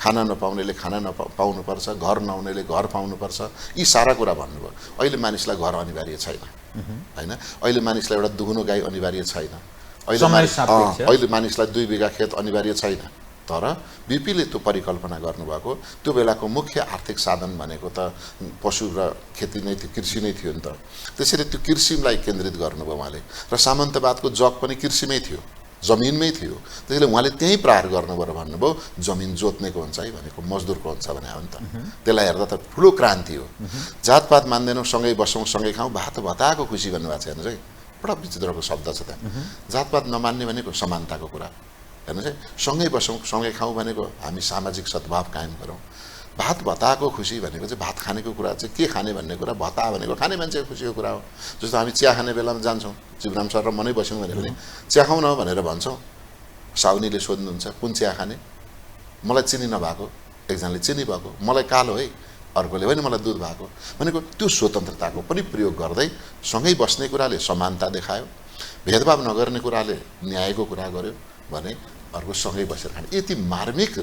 खाना नपाउनेले खाना पाउनुपर्छ, घर नहुनेले घर पाउनुपर्छ, यी सारा कुरा भन्नुभयो। अहिले मानिसलाई घर अनिवार्य छैन हैन, अहिले मानिसलाई एउटा दुहुनो गाई अनिवार्य छैन, अहिले मानिसलाई 2 बिघा खेत अनिवार्य छैन तर बिपीले त्यो परिकल्पना गर्नुभएको त्यो बेलाको मुख्य आर्थिक साधन भनेको त पशु र खेती नै थियो, कृषि नै थियो नि त। त्यसैले त्यो कृषिलाई केन्द्रित गर्नुभयो उहाँले र सामन्तवादको जग पनि कृषिमै थियो, जमिनमै थियो। त्यसैले उहाँले त्यही प्रहार गर्नुभयो र भन्नुभयो जमिन जोत्नेको हुन्छ है भनेको मजदुरको हुन्छ भने हो नि त। त्यसलाई हेर्दा त ठुलो क्रान्ति हो। जातपात मान्दैनौँ, सँगै बसौँ, सँगै खाउँ, भात भताको खुसी भन्नुभएको छ। हेर्नुहोस् है, बडा विचित्रको शब्द छ त्यहाँ। जातपात नमान्ने भनेको समानताको कुरा, हेर्नुहोस् है। सँगै बसौँ, सँगै खाउँ भनेको हामी सामाजिक सद्भाव कायम गरौँ। भात भताको खुसी भनेको चाहिँ भात खानेको कुरा चाहिँ के खाने भन्ने कुरा, भता भनेको खाने मान्छेको खुसीको कुरा हो। जस्तो हामी चिया खाने बेलामा जान्छौँ, जीवराम सर र मनै बस्यौँ भने पनि चिया खाउँ न भनेर भन्छौँ। साउनीले सोध्नुहुन्छ कुन चिया खाने, मलाई चिनी नभएको, एकजनाले चिनी भएको, मलाई कालो है, अर्कोले होइन मलाई दुध भएको भनेको त्यो स्वतन्त्रताको पनि प्रयोग गर्दै सँगै बस्ने कुराले समानता देखायो, भेदभाव नगर्ने कुराले न्यायको कुरा गर्यो भने अर्को सँगै बसेर खाने। यति मार्मिक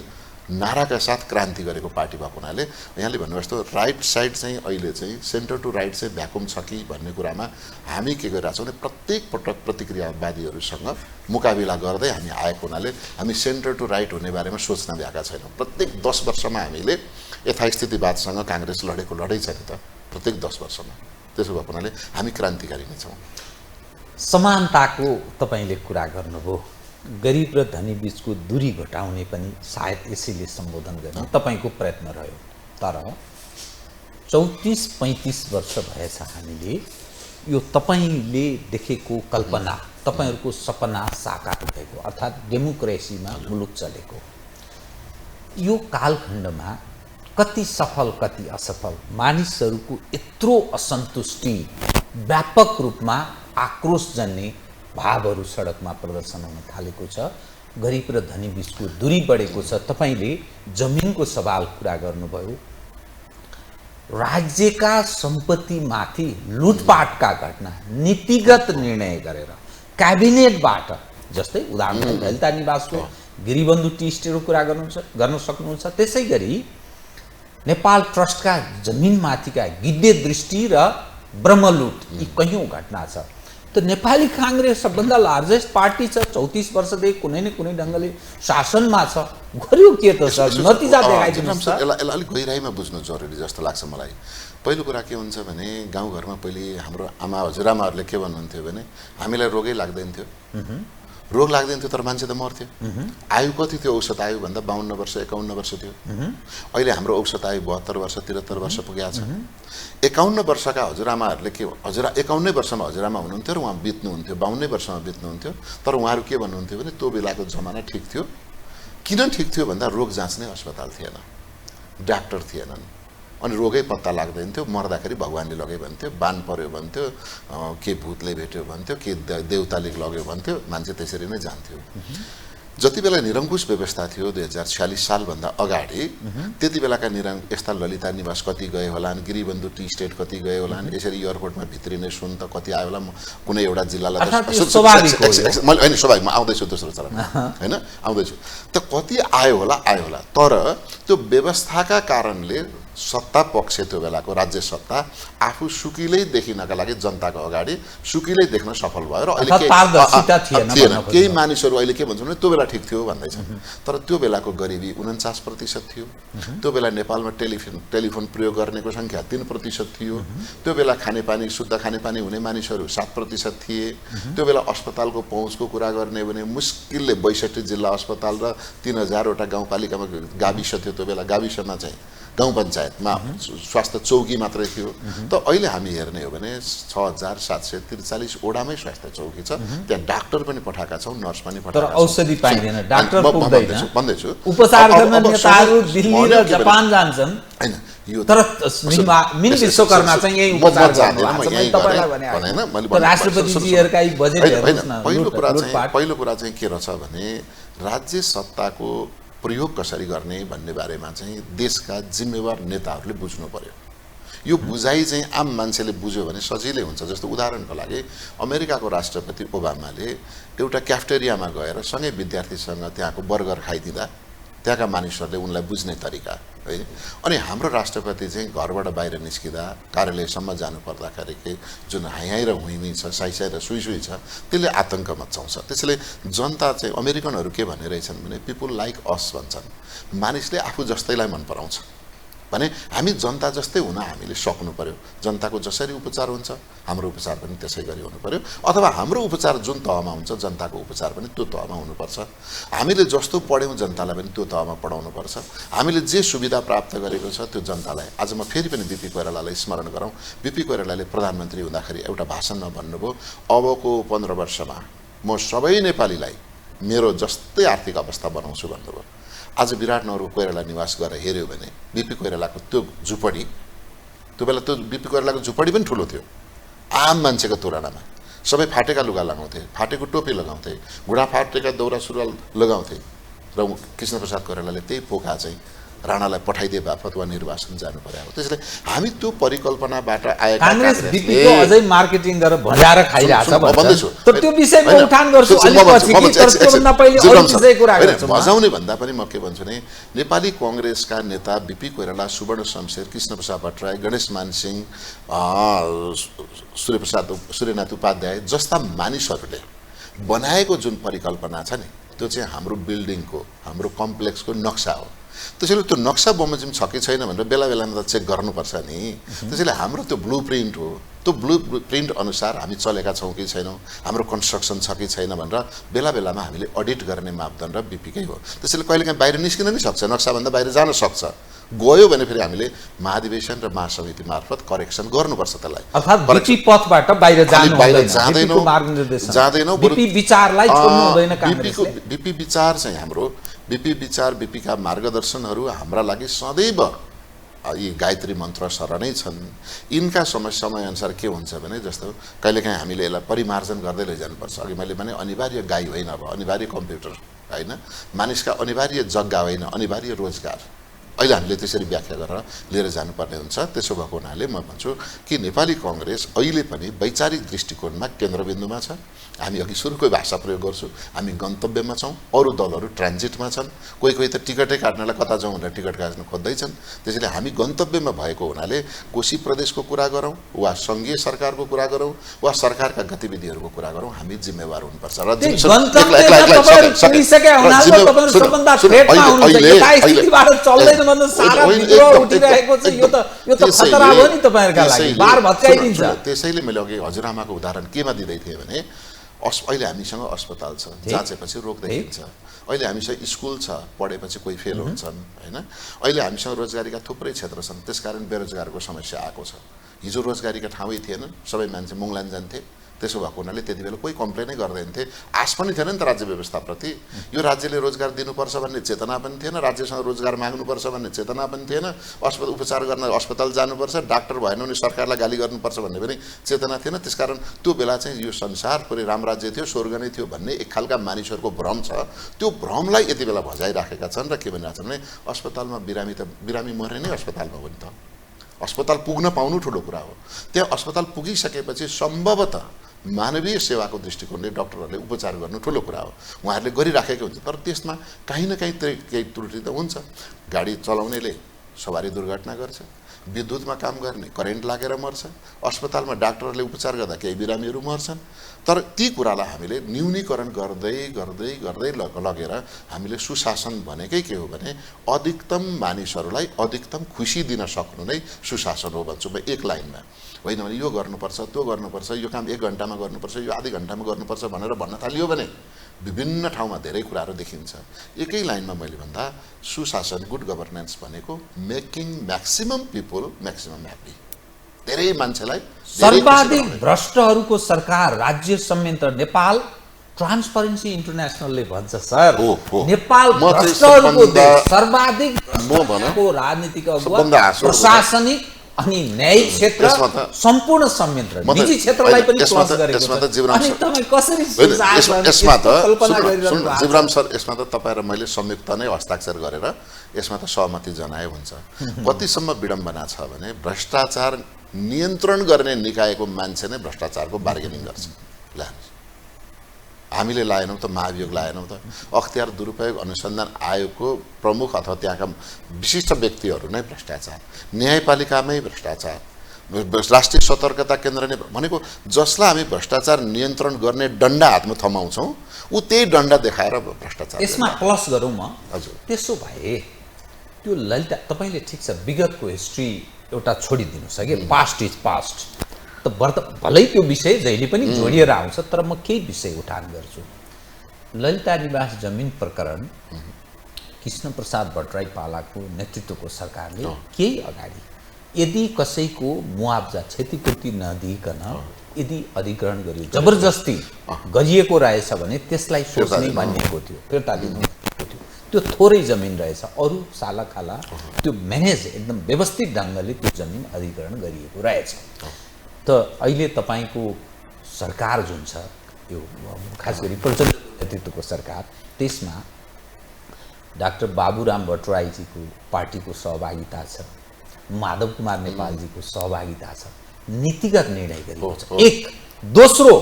नाराका साथ क्रान्ति गरेको पार्टी भएको हुनाले यहाँले भन्नुभयो जस्तो राइट साइड चाहिँ अहिले चाहिँ सेन्टर टु राइट चाहिँ भ्याकुम छ कि भन्ने कुरामा हामी के गरिरहेछौँ भने प्रत्येक पटक प्रतिक्रियावादीहरूसँग मुकाबिला गर्दै हामी आएको हुनाले हामी सेन्टर टु राइट हुने बारेमा सोच्न भ्याएका छैनौँ। प्रत्येक 10 वर्षमा हामीले यथास्थितिवादसँग काङ्ग्रेस लडेको लडाइँ छ नि त, प्रत्येक 10 वर्षमा। त्यसो भएको हुनाले हामी क्रान्तिकारी नै छौँ। समानताको तपाईँले कुरा गर्नुभयो, गरिब र धनी बीचको दूरी घटाउने पनि सायद यसैले सम्बोधन गर्ने तपाईँको प्रयत्न रह्यो। तर 34-35 वर्ष भएछ हामीले यो तपाईँले देखेको कल्पना, तपाईँहरूको सपना साकार भएको, अर्थात् डेमोक्रेसीमा मुलुक चलेको यो कालखण्डमा कति सफल कति असफल, मानिसहरूको यत्रो असन्तुष्टि, व्यापक रूपमा आक्रोश जन्ने भावहरू सडकमा प्रदर्शन हुन थालेको छ, गरिब र धनी बीचको दूरी बढेको छ। तपाईँले जमिनको सवाल कुरा गर्नुभयो, राज्यका सम्पत्तिमाथि लुटपाटका घटना नीतिगत निर्णय गरेर क्याबिनेटबाट, जस्तै उदाहरण ललिता निवासको गिरिबन्धु टी स्टेटको कुरा गर्न सक्नुहुन्छ। त्यसै गरी नेपाल ट्रस्टका जमिनमाथिका गिद्धे दृष्टि र ब्रह्मलुट यी कैयौँ घटना छ। त नेपाली काङ्ग्रेस सबभन्दा लार्जेस्ट पार्टी छ, 34 वर्षदेखि कुनै न कुनै ढङ्गले शासनमा छ, गर्यो के त सर? नतिजा देखाइदिनुहोस् त। यसलाई अलिक गहिराइमा बुझ्नु जरुरी जस्तो लाग्छ मलाई। पहिलो कुरा के हुन्छ भने गाउँघरमा पहिले हाम्रो आमा हजुरआमाहरूले के भन्नुहुन्थ्यो भने हामीलाई रोगै लाग्दैन थियो, रोग लाग्दैन थियो तर मान्छे त मर्थ्यो। आयु कति थियो औसत आयु भन्दा 52 वर्ष 51 वर्ष थियो। अहिले हाम्रो औसत आयु 72 वर्ष 73 वर्ष पुगेको छ। 51 वर्षका हजुरआमाहरूले के 51 वर्षमा हजुरआमा हुनुहुन्थ्यो र उहाँ बित्नुहुन्थ्यो, 52 वर्षमा बित्नुहुन्थ्यो। तर उहाँहरू के भन्नुहुन्थ्यो भने त्यो बेलाको जमाना ठिक थियो। किन ठिक थियो भन्दा रोग जाँच्ने अस्पताल थिएन, डाक्टर थिएनन्, अनि रोगै पत्ता लाग्दैन थियो। मर्दाखेरि भगवान्ले लग्यो भन्थ्यो, बान पर्यो भन्थ्यो, के भूतले भेट्यो भन्थ्यो, के देउताले लग्यो भन्थ्यो, मान्छे त्यसरी नै जान्थ्यो। जति बेला निरङ्कुश व्यवस्था थियो 2046 सालभन्दा अगाडि, त्यति बेलाका यस्ता ललिता निवास कति गए होलान्, गिरिबन्धु टी स्टेट कति गए होलान्, यसरी एयरपोर्टमा भित्रिने सुन त कति आयो होला, कुनै एउटा जिल्लालाई होइन स्वाभाविक म आउँदैछु दोस्रो चरणमा होइन आउँदैछु त कति आयो होला। तर त्यो व्यवस्थाका कारणले सत्ता पक्ष त्यो बेलाको राज्य सत्ता आफू सुकिलै देखिनका लागि जनताको अगाडि सुकिलै देख्न सफल भयो र अहिले थिएन। केही मानिसहरू अहिले के भन्छन् भने त्यो बेला ठिक थियो भन्दैछन्, तर त्यो बेलाको गरिबी 49% थियो। त्यो बेला नेपालमा टेलिफोन प्रयोग गर्नेको सङ्ख्या 3% थियो। त्यो बेला खानेपानी शुद्ध खानेपानी हुने मानिसहरू 7% थिए। त्यो बेला अस्पतालको पहुँचको कुरा गर्ने भने मुस्किलले 62 जिल्ला अस्पताल र 3000 वटा गाउँपालिकामा गाविस थियो। त्यो बेला गाविसमा चाहिँ गाउँ पञ्चायतमा स्वास्थ्य चौकी मात्रै थियो। त अहिले हामी हेर्ने हो भने 6743 वडामै स्वास्थ्य चौकी छ। त्यहाँ डाक्टर पनि पठाएका छौँ, नर्स पनि पठाएका छौँ, तर औषधि पाइँदैन, डाक्टर पुग्दैन। भन्दैछु उपचार गर्न नेताहरू दिल्ली र जापान जान्छन् हैन, यो तर मिन विश्वकर्मा चाहिँ यही उपचार गर्न राष्ट्रपतिजीहरुका बजेट हेर्नुस् न। पहिलो कुरा चाहिँ के रहेछ भने राज्य सत्ताको प्रयोग कसरी गर्ने भन्ने बारेमा चाहिँ देशका जिम्मेवार नेताहरूले बुझ्नु पर्यो। यो बुझाइ चाहिँ आम मान्छेले बुझ्यो भने सजिलै हुन्छ। जस्तो उदाहरणको लागि अमेरिकाको राष्ट्रपति ओबामाले एउटा क्याफेटेरियामा गएर सँगै विद्यार्थीसँग त्यहाँको बर्गर खाइदिँदा त्यहाँका मानिसहरूले उनलाई बुझ्ने तरिका है। अनि हाम्रो राष्ट्रपति चाहिँ घरबाट बाहिर निस्किँदा कार्यालयसम्म जानु पर्दाखेरि जुन हाई र हुइमी छ, साइसाइ र सुई छ, त्यसले आतंक मचाउँछ। त्यसैले जनता चाहिँ अमेरिकनहरू के भनिरहेछन् भने पिपुल लाइक अस भन्छन्, मानिसले आफू जस्तैलाई मन पराउँछ भने हामी जनता जस्तै हुन हामीले सक्नु पर्यो। जनताको जसरी उपचार हुन्छ हाम्रो उपचार पनि त्यसै गरी हुनु पर्यो, अथवा हाम्रो उपचार जुन तहमा हुन्छ जनताको उपचार पनि त्यो तहमा हुनुपर्छ। हामीले जस्तो पढ्यौँ जनतालाई पनि त्यो तहमा पढाउनुपर्छ। हामीले जे सुविधा प्राप्त गरेको छ त्यो जनतालाई। आज म फेरि पनि बिपी कोइरालालाई स्मरण गरौँ। बिपी कोइरालाले प्रधानमन्त्री हुँदाखेरि एउटा भाषणमा भन्नुभयो, अबको 15 वर्षमा म सबै नेपालीलाई मेरो जस्तै आर्थिक अवस्था बनाउँछु भन्नुभयो। आज विराटनगरको कोइराला निवास गरेर हेऱ्यो भने बिपी कोइरालाको त्यो झुपडी, त्यो बेला त्यो बिपी कोइरालाको झुपडी पनि ठुलो थियो आम मान्छेको तुलनामा। सबै फाटेका लुगा लगाउँथे, फाटेको टोपी लगाउँथे, घुँडा फाटेका दौरा सुरुवाल लगाउँथे र कृष्णप्रसाद कोइरालाले त्यही पोखा चाहिँ राणालाई पठाइदिए बापत वा निर्वासन जानु पर्यो। त्यसैले हामी त्यो परिकल्पनाबाट आएका कांग्रेस बीपीको अझै मार्केटिङ गरेर भजाएर खाइरहेछ भन्दैछु। तर त्यो विषयमा उठान गर्छु अलि पछि कि तर त्योभन्दा पहिले अरू विषय कुरा गर्छु। भजाउने भन्दा पनि म के भन्छु भने नेपाली कांग्रेसका नेता बीपी कोइराला, सुवर्ण शमशेर, कृष्णप्रसाद भट्टराई, गणेश मानसिंह, सूर्यनाथ उपाध्याय जस्ता मानिसहरूले बनाएको जुन परिकल्पना छ नि त्यो चाहिँ हाम्रो बिल्डिङको, हाम्रो कम्प्लेक्सको नक्सा हो। त्यसैले त्यो नक्सा बमोजिम छ कि छैन भनेर बेला बेलामा त चेक गर्नुपर्छ नि। त्यसैले हाम्रो त्यो ब्लू प्रिन्ट हो, त्यो ब्लू प्रिन्ट अनुसार हामी चलेका छौँ कि छैनौँ, हाम्रो कन्स्ट्रक्सन छ कि छैन भनेर बेला बेलामा हामीले अडिट गर्ने मापदण्ड बीपीकै हो। त्यसैले कहिलेकाहीँ बाहिर निस्किन नि सक्छ, नक्साभन्दा बाहिर जान सक्छ। गयो भने फेरि हामीले महाधिवेशन र महासमिति मार्फत करेक्सन गर्नुपर्छ त्यसलाई। अर्थात् बीपी पथबाट बाहिर जाँदैनौँ, बीपी विचारलाई छोड्नु हुँदैन कांग्रेसले। बीपी विचार चाहिँ हाम्रो बीपी विचार, बीपीका मार्गदर्शनहरू हाम्रा लागि सदैव यी गायत्री मन्त्र सर नै छन्। यिनका समयअनुसार के हुन्छ भने जस्तो कहिलेकाहीँ हामीले यसलाई परिमार्जन गर्दै लैजानुपर्छ। अघि मैले भने अनिवार्य गाई होइन, अब अनिवार्य कम्प्युटर होइन, मानिसका अनिवार्य जग्गा होइन, अनिवार्य रोजगार। अहिले हामीले त्यसरी व्याख्या गरेर लिएर जानुपर्ने हुन्छ। त्यसो भएको हुनाले म भन्छु कि नेपाली कांग्रेस अहिले पनि वैचारिक दृष्टिकोणमा केन्द्रबिन्दुमा छ। हामी अघि सुरुकै भाषा प्रयोग गर्छु, हामी गन्तव्यमा छौँ, अरू दलहरू ट्रान्जिटमा छन्। कोही कोही त टिकटै काट्नलाई कता जाउँ भनेर टिकट काट्न खोज्दैछन्। त्यसैले हामी गन्तव्यमा भएको हुनाले कोशी प्रदेशको कुरा गरौँ वा सङ्घीय सरकारको कुरा गरौँ वा सरकारका गतिविधिहरूको कुरा गरौँ, हामी जिम्मेवार हुनुपर्छ। र त्यसैले मैले अघि हजुरआमाको उदाहरण केमा दिँदै थिएँ भने अहिले हामीसँग अस्पताल छ, जाँचेपछि रोग देखिन्छ। अहिले हामीसँग स्कुल छ, पढेपछि कोही फेल हुन्छन् होइन। अहिले हामीसँग रोजगारीका थुप्रै क्षेत्र छन्, त्यसकारण बेरोजगारको समस्या आएको छ। हिजो रोजगारीका ठाउँै थिएन, सबै मान्छे मुङलान जान्थे। त्यसो भएको हुनाले त्यति बेला कोही कम्प्लेनै गर्दैन थिए, आश पनि थिएन नि त राज्य व्यवस्थाप्रति। यो राज्यले रोजगार दिनुपर्छ भन्ने चेतना पनि थिएन, राज्यसँग रोजगार माग्नुपर्छ भन्ने चेतना पनि थिएन। उपचार गर्न अस्पताल जानुपर्छ, डाक्टर भएन भने सरकारलाई गाली गर्नुपर्छ भन्ने पनि चेतना थिएन। त्यसकारण त्यो बेला चाहिँ यो संसार पुरै रामराज्य थियो, स्वर्ग नै थियो भन्ने एक खालका मानिसहरूको भ्रम छ। त्यो भ्रमलाई यति बेला भजाइराखेका छन् र के भनिरहेको छन् भने अस्पतालमा बिरामी मर्ने नै अस्पतालमा हो नि त। अस्पताल पुग्न पाउनु ठुलो कुरा हो। त्यहाँ अस्पताल पुगिसकेपछि सम्भवतः मानवीय सेवाको दृष्टिकोणले डाक्टरहरूले उपचार गर्नु ठुलो कुरा हो, उहाँहरूले गरिराखेको हुन्छ। तर त्यसमा काहीँ न काहीँ केही त्रुटि त हुन्छ। गाडी चलाउनेले सवारी दुर्घटना गर्छ, विद्युतमा काम गर्ने करेन्ट लागेर मर्छ, अस्पतालमा डाक्टरहरूले उपचार गर्दा केही बिरामीहरू मर्छन्। तर ती कुरालाई हामीले न्यूनीकरण गर्दै गर्दै गर्दै लगेर हामीले सुशासन भनेकै के हो भने अधिकतम मानिसहरूलाई अधिकतम खुसी दिन सक्नु नै सुशासन हो भन्छु म एक लाइनमा। होइन भने यो गर्नुपर्छ, त्यो गर्नुपर्छ, यो काम 1 घन्टामा गर्नुपर्छ, यो आधी घन्टामा गर्नुपर्छ भनेर भन्न थालियो भने विभिन्न ठाउँमा धेरै कुराहरू देखिन्छ। एकै लाइनमा मैले भन्दा सुशासन, गुड गभर्नेन्स भनेको making maximum people maximum happy. धेरै मान्छेलाई सर्वाधिक भ्रष्टहरूको सरकार राज्य संयन्त्र नेपाल ट्रान्सपरेन्सी इन्टरनेसनलले भन्छ सर नेपाल भ्रष्टहरूको देश, सर्वाधिक भ्रष्टको राजनीतिक अगुवा, प्रशासनिक अनि न्यायिक क्षेत्र सम्पूर्ण संयन्त्र, निजी क्षेत्रलाई पनि क्रस गरेको छ। अनि तपाई कसरी जीवराम सर यसमा त तपाईँ र मैले संयुक्त नै हस्ताक्षर गरेर यसमा त सहमति जनाए हुन्छ। कतिसम्म विडम्बना छ भने भ्रष्टाचार नियन्त्रण गर्ने निकायको मान्छे नै भ्रष्टाचारको बार्गेनिङ गर्छ। ल हामीले लाएनौँ त, महाभियोग लाएनौँ त। अख्तियार दुरुपयोग अनुसन्धान आयोगको प्रमुख अथवा त्यहाँका विशिष्ट व्यक्तिहरू नै भ्रष्टाचार, न्यायपालिकामै भ्रष्टाचार, राष्ट्रिय सतर्कता केन्द्र नै भनेको जसलाई हामी भ्रष्टाचार नियन्त्रण गर्ने डन्डा हातमा थमाउँछौँ ऊ त्यही डन्डा देखाएर भ्रष्टाचार। यसमा प्लस गरौँ म। हजुर, त्यसो भए त्यो ललिता तपाईँले ठिक छ विगतको हिस्ट्री एउटा छोडिदिनुहोस् कि पास्ट इज पास्ट, त भलै त्यो विषय जहिले पनि जोडिएर आउँछ, तर म केही विषय उठान गर्छु। ललिता निवास जमिन प्रकरण कृष्णप्रसाद भट्टराई पालाको नेतृत्वको सरकारले केही अगाडि यदि कसैको मुआवजा क्षतिपूर्ति नदिइकन यदि अधिग्रहण गरियो, जबरजस्ती गरिएको रहेछ भने त्यसलाई सोच्ने भनिएको थियो, फिर्ता दिनुभएको थियो। त्यो थोरै जमिन रहेछ, अरू सालाखाला त्यो म्यानेज एकदम व्यवस्थित ढङ्गले त्यो जमिन अधिग्रहण गरिएको रहेछ। त अहिले तपाईँको सरकार जुन छ यो खास गरी प्रचण्ड नेतृत्वको सरकार, त्यसमा डाक्टर बाबुराम भट्टराईजीको पार्टीको सहभागिता छ, माधव कुमार नेपालजीको सहभागिता छ, नीतिगत निर्णय गरिएको छ। एक दोस्रो,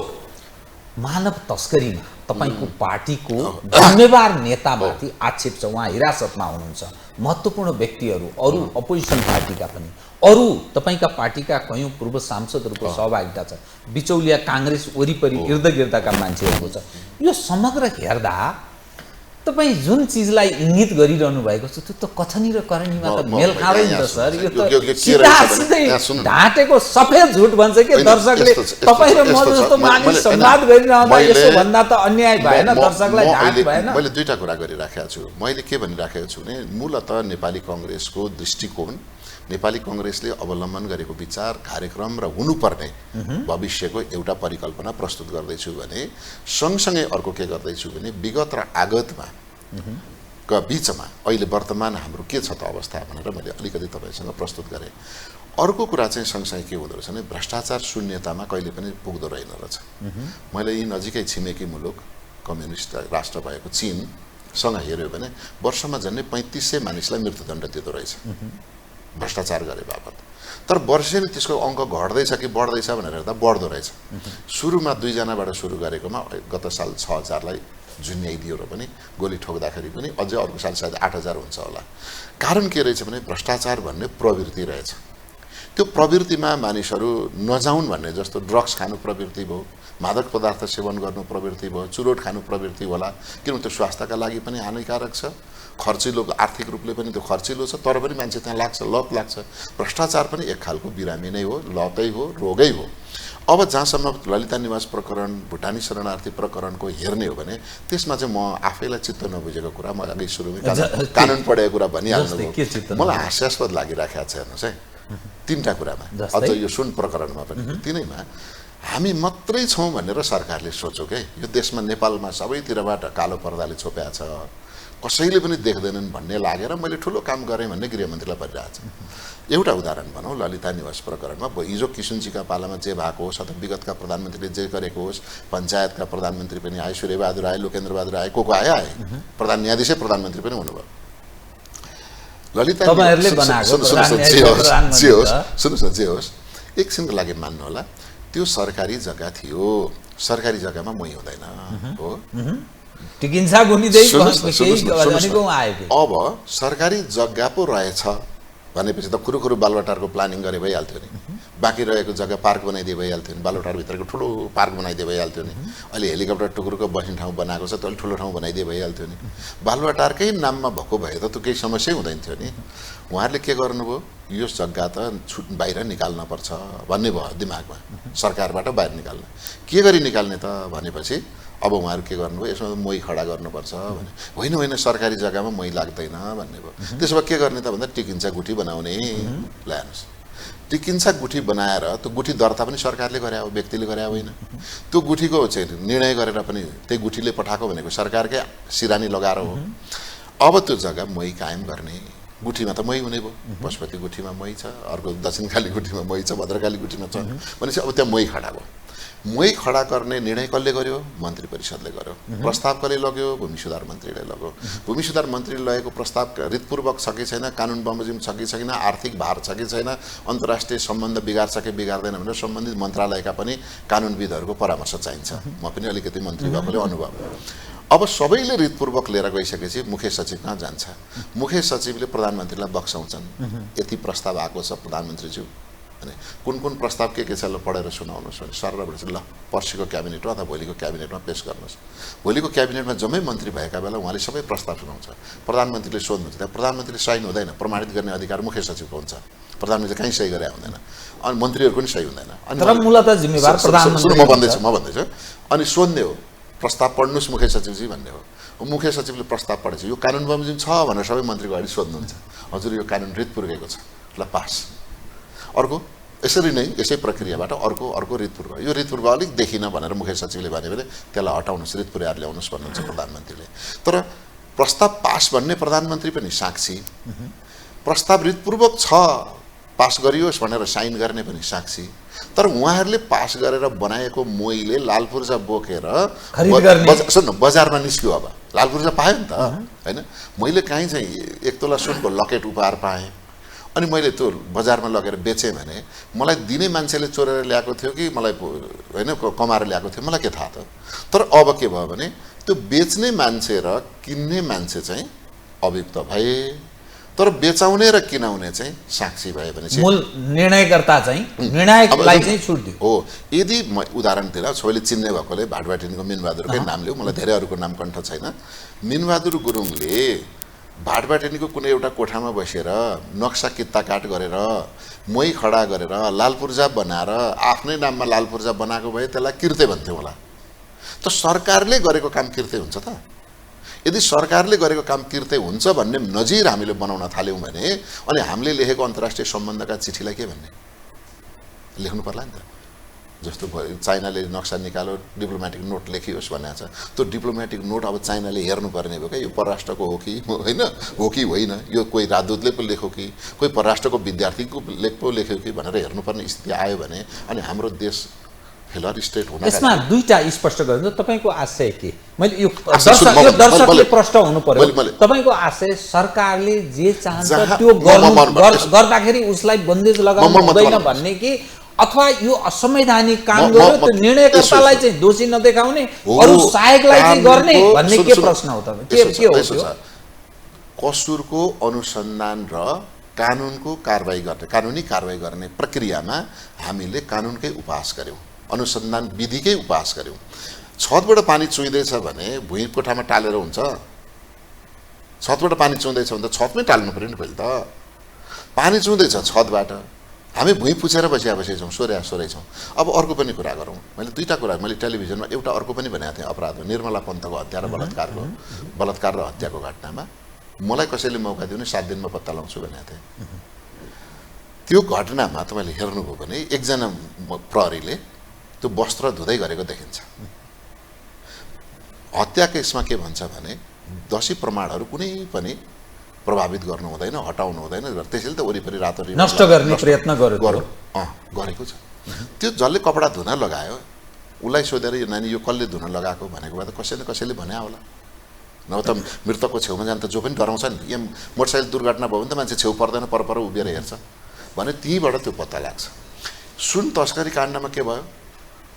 मानव तस्करीमा तपाईँको पार्टीको जिम्मेवार नेतामाथि आक्षेप छ, उहाँ हिरासतमा हुनुहुन्छ। महत्त्वपूर्ण व्यक्तिहरू, अरू अपोजिसन पार्टीका पनि, अरू तपाईँका पार्टीका कयौँ पूर्व सांसदहरूको सहभागिता छ, बिचौलिया काङ्ग्रेस वरिपरि इर्दगिर्दका मान्छेहरूको छ। यो समग्र हेर्दा तपाईँ जुन चिजलाई इङ्गित गरिरहनु भएको छ त्यो त कथनी र करणीमा त मेल खाँदैन त सर। यो त सिधै ढाँटेको सफेद झुट भन्छ के दर्शकले। तपाईँ र म जस्तो मानिस संवाद गरिरहँदा यसो भन्दा त अन्याय भएन, दर्शकलाई ढाँट भएन। मैले दुईटा कुरा गरिराखेको छु। मैले के भनिराखेको छु भने मूलतः नेपाली कङ्ग्रेसको दृष्टिकोण, नेपाली कङ्ग्रेसले अवलम्बन गरेको विचार कार्यक्रम र हुनुपर्ने भविष्यको एउटा परिकल्पना प्रस्तुत गर्दैछु भने सँगसँगै अर्को के गर्दैछु भने विगत र आगतमा का बीचमा अहिले वर्तमान हाम्रो के छ त अवस्था भनेर मैले अलिकति तपाईँसँग प्रस्तुत गरेँ। अर्को कुरा चाहिँ सँगसँगै के हुँदो रहेछ भने भ्रष्टाचार शून्यतामा कहिले पनि पुग्दो रहेन रहेछ। मैले यी नजिकै छिमेकी मुलुक कम्युनिस्ट राष्ट्र भएको चीनसँग हेऱ्यो भने वर्षमा झन्डै 3500 मानिसलाई मृत्युदण्ड दिँदो रहेछ भ्रष्टाचार गरे बापत। तर वर्षेनी त्यसको अङ्क घट्दैछ कि बढ्दैछ भनेर हेर्दा बढ्दो रहेछ। सुरुमा 2 जनाबाट सुरु गरेकोमा गत साल 6000लाई झुन्याइदियो र पनि गोली ठोक्दाखेरि पनि अझै अर्को साल सायद 8000 हुन्छ होला। कारण के रहेछ भने भ्रष्टाचार भन्ने प्रवृत्ति रहेछ। त्यो प्रवृत्तिमा मानिसहरू नजाउन् भन्ने जस्तो ड्रग्स खानु प्रवृत्ति भयो, मादक पदार्थ सेवन गर्नु प्रवृत्ति भयो, चुरोट खानु प्रवृत्ति होला, किनभने त्यो स्वास्थ्यका लागि पनि हानिकारक छ, खर्चिलो आर्थिक रूपले पनि त्यो खर्चिलो छ, तर पनि मान्छे त्यहाँ लाग्छ, लत लाग्छ। भ्रष्टाचार पनि एक खालको बिरामी नै हो, लतै हो, रोगै हो। अब जहाँसम्म ललिता निवास प्रकरण, भुटानी शरणार्थी प्रकरणको हेर्ने हो भने त्यसमा चाहिँ म आफैलाई चित्त नबुझेको कुरा म अघि सुरुमै कानुन पढेको कुरा भनिहाल्नु, मलाई हास्यास्पद लागिराखेको छ। हेर्नुहोस् है, 3टा कुरामा, अझ यो सुन प्रकरणमा पनि तिनैमा हामी मात्रै छौँ भनेर सरकारले सोच्यो के यो देशमा नेपालमा सबैतिरबाट कालो पर्दाले छोप्या छ, कसैले पनि देख्दैनन् भन्ने लागेर मैले ठुलो काम गरेँ भन्ने गृहमन्त्रीलाई परिरहेको छ। एउटा उदाहरण भनौँ, ललिता निवास प्रकरणमा हिजो किशुनजीका पालामा जे भएको होस् अथवा विगतका प्रधानमन्त्रीले जे गरेको होस्, पञ्चायतका प्रधानमन्त्री पनि आए, सूर्यबहादुर आए, लोकेन्द्र बहादुर आए, को आए, प्रधान न्यायाधीशै प्रधानमन्त्री पनि हुनुभयो। ललिता सुन्नुहोस् न, जे होस् एकछिनको लागि मान्नु होला, त्यो सरकारी जग्गा थियो, सरकारी जग्गामा मोही हुँदैन हो। अब सरकारी जग्गा पो रहेछ भनेपछि त खुरुखुरु बालुवाटारको प्लानिङ गरे भइहाल्थ्यो नि, बाँकी रहेको जग्गा पार्क बनाइदिए भइहाल्थ्यो नि, बालुवाटारभित्रको ठुलो पार्क बनाइदिए भइहाल्थ्यो नि। अहिले हेलिकप्टर टुकुरको बस्ने ठाउँ बनाएको छ, त अलिक ठुलो ठाउँ बनाइदिए भइहाल्थ्यो नि। बालुवाटारकै नाममा भएको भए त केही समस्या हुँदैन थियो नि। उहाँहरूले के गर्नुभयो, यो जग्गा त बाहिर निकाल्न पर्छ भन्ने भयो दिमागमा, सरकारबाट बाहिर निकाल्न। के गरी निकाल्ने त भनेपछि अब उहाँहरू के गर्नुभयो, यसमा मोही खडा गर्नुपर्छ भने, होइन सरकारी जग्गामा मोही लाग्दैन भन्ने भयो। त्यसो भए के गर्ने त भन्दा टिकिन्छा गुठी बनाउने ल्याउनुहोस्। टिकिन्छा गुठी बनाएर त्यो गुठी दर्ता पनि सरकारले गरे हो, व्यक्तिले गरे होइन। त्यो गुठीको चाहिँ निर्णय गरेर पनि त्यही गुठीले पठाएको भनेको सरकारकै सिरानी लगाएर हो। अब त्यो जग्गा मोही कायम गर्ने, गुठीमा त मोही हुने भयो, पशुपति गुठीमा मोही छ, अर्को दक्षिणकाली गुठीमा मोही छ, भद्रकाली गुठीमा छ भनेपछि अब त्यहाँ मोही खडा भयो। मै खडा गर्ने निर्णय कसले गर्यो? मन्त्री परिषदले गर्यो। प्रस्ताव कसले लग्यो? भूमि सुधार मन्त्रीले लग्यो। भूमि सुधार मन्त्रीले लगेको प्रस्ताव हृतपूर्वक छ कि छैन, कानुन बमोजिम छ कि छैन, आर्थिक भार छ कि छैन, अन्तर्राष्ट्रिय सम्बन्ध बिगार्छ कि बिगार्दैन भनेर सम्बन्धित मन्त्रालयका पनि कानुनविदहरूको परामर्श चाहिन्छ। म पनि अलिकति मन्त्री भएकोले अनुभव। अब सबैले हृतपूर्वक लिएर गइसकेपछि मुख्य सचिव कहाँ जान्छ? मुख्य सचिवले प्रधानमन्त्रीलाई बक्साउँछन्, यति प्रस्ताव आएको छ प्रधानमन्त्रीज्यू, अनि कुन प्रस्ताव के छ ल पढेर सुनाउनुहोस् भने सरबाट ल पर्सिको क्याबिनेटमा अथवा भोलिको क्याबिनेटमा पेश गर्नुहोस्। भोलिको क्याबिनेटमा जम्मै मन्त्री भएका बेला उहाँले सबै प्रस्ताव सुनाउँछ। प्रधानमन्त्रीले सोध्नुहुन्छ, त्यहाँ प्रधानमन्त्रीले साइन हुँदैन, प्रमाणित गर्ने अधिकार मुख्य सचिवको हुन्छ। प्रधानमन्त्रीले कहीँ सही गरे हुँदैन, अनि मन्त्रीहरू पनि सही हुँदैन। तर मूलतः जिम्मेवार प्रधानमन्त्री। म भन्दैछु अनि सोध्ने हो, प्रस्ताव पढ्नुहोस् मुख्य सचिवजी भन्ने हो। मुख्य सचिवले प्रस्ताव पढेछ, यो कानुन बमोजिम छ भनेर सबै मन्त्रीको अगाडि सोध्नुहुन्छ, हजुर यो कानुन हृतपूर्वकको छ, ल पास। अर्को यसरी नै यसै प्रक्रियाबाट अर्को हृतपूर्व, यो हृतपूर्व अलिक देखिन भनेर मुख्य सचिवले भन्यो भने त्यसलाई हटाउनुहोस्, हृतपूर्व ल्याउनुहोस् भन्नुहुन्छ प्रधानमन्त्रीले। तर प्रस्ताव पास भन्ने प्रधानमन्त्री पनि साक्षी, प्रस्ताव हृतपूर्वक छ पास गरियोस् भनेर साइन गर्ने पनि साक्षी। तर उहाँहरूले पास गरेर बनाएको मोहीले लाल पूर्जा बोकेर बजारमा निस्क्यो। अब लाल पूर्जा पायो नि त, होइन? मैले कहीँ चाहिँ 1 तोला सुनको लकेट उपहार पाएँ, अनि मैले त्यो बजारमा लगेर बेचेँ भने मलाई दिने मान्छेले चोरेर ल्याएको थियो कि मलाई होइन कमाएर ल्याएको थियो, मलाई के थाहा त? तर अब के भयो भने त्यो बेच्ने मान्छे र किन्ने मान्छे चाहिँ अभियुक्त भए, तर बेचाउने र किनाउने चाहिँ साक्षी भए भने मूल निर्णयकर्ता चाहिँ निर्णायकलाई चाहिँ छुट दियो। हो, यदि म उदाहरण दिएर सबैले चिन्ने भएकोले भाटबाटिनीको मिनबहादुरकै नाम लिऊ, मलाई धेरै अरूको नाम कण्ठ छैन। मिनबहादुर गुरुङले भाटबाटिनीको कुनै एउटा कोठामा बसेर नक्सा कित्ताकाट गरेर मै खडा गरेर लाल पूर्जा बनाएर आफ्नै नाममा लाल पूर्जा बनाएको भए त्यसलाई किर्ते भन्थ्यो होला। त सरकारले गरेको काम किर्ते हुन्छ त? यदि सरकारले गरेको काम किर्ते हुन्छ भन्ने नजिर हामीले बनाउन थाल्यौँ भने अनि हामीले लेखेको अन्तर्राष्ट्रिय सम्बन्धका चिठीलाई के भन्ने? लेख्नु पर्ला नि त। जस्तो चाइनाले नक्सा निकालो, डिप्लोमेटिक नोट लेखियोस् भनेको छ, त्यो डिप्लोमेटिक नोट अब चाइनाले हेर्नुपर्ने भयो क्या, यो परराष्ट्रको हो कि होइन, हो कि होइन, यो कोही राजदूतले पो लेख्यो कि कोही परराष्ट्रको विद्यार्थीको पो लेख्यो कि भनेर हेर्नुपर्ने स्थिति आयो भने अनि हाम्रो देश फेलर स्टेट हुन। यसमा दुईटा स्पष्ट गर्नु, तपाईको आशय के? मैले यो दर्शकले प्रश्न हुनु पर्यो, तपाईको आशय सरकारले जे चाहन्छ त्यो गर्दाखेरि उसलाई बन्देज लगाउनु हुँदैन भन्ने कि अथवा यो असंवैधानिक काम गर्यो त्यो निर्णयकर्तालाई चाहिँ दोषी नदेखाउने, अरु सहायकलाई चाहिँ गर्ने भन्ने के प्रश्न हो? तपाईँ के हो त्यो? कसुरको अनुसन्धान र कानुनको कारबाही गर्ने, कानुनी कारबाही गर्ने प्रक्रियामा हामीले कानुनकै उपहास गर्यौं, अनुसन्धान विधिकै उपहास गर्यौं। छतबाट पानी चुइदैछ भने भुइँ कोठामा टालेर हुन्छ? छतबाट पानी चुइदैछ भने त छतमै टाल्नु पर्यो नि पहिले त। पानी चुइदैछ छतबाट, हामी भुइँ पुछेर बसिया छौँ, सोरै छौँ। अब अर्को पनि कुरा गरौँ। मैले दुईटा कुरा, मैले टेलिभिजनमा एउटा अर्को पनि भनेको थिएँ अपराध, निर्मला पन्तको हत्या र बलात्कार र हत्याको घटनामा मलाई कसैले मौका दियो भने 7 दिनमा पत्ता लगाउँछु भनेको थिएँ। त्यो घटनामा तपाईँले हेर्नुभयो भने एकजना प्रहरीले त्यो वस्त्र धुँदै गरेको देखिन्छ। हत्या केसमा के भन्छ भने दोषी प्रमाणहरू कुनै पनि प्रभावित गर्नु हुँदैन, हटाउनु हुँदैन, त्यसैले त वरिपरि रातो नष्ट गर्ने प्रयत्न गरेको छ। त्यो जसले कपडा धुन लगायो उसलाई सोधेर यो नानी यो कसले धुन लगाएको भनेको भए त कसैले भने होला। नभए त मृतकको छेउमा जान त जो पनि डराउँछ नि, यहाँ मोटरसाइकल दुर्घटना भयो भने त मान्छे छेउ पर्दैन, पर उभिएर हेर्छ भने त्यहीबाट त्यो पत्ता लाग्छ। सुन तस्करी काण्डमा के भयो?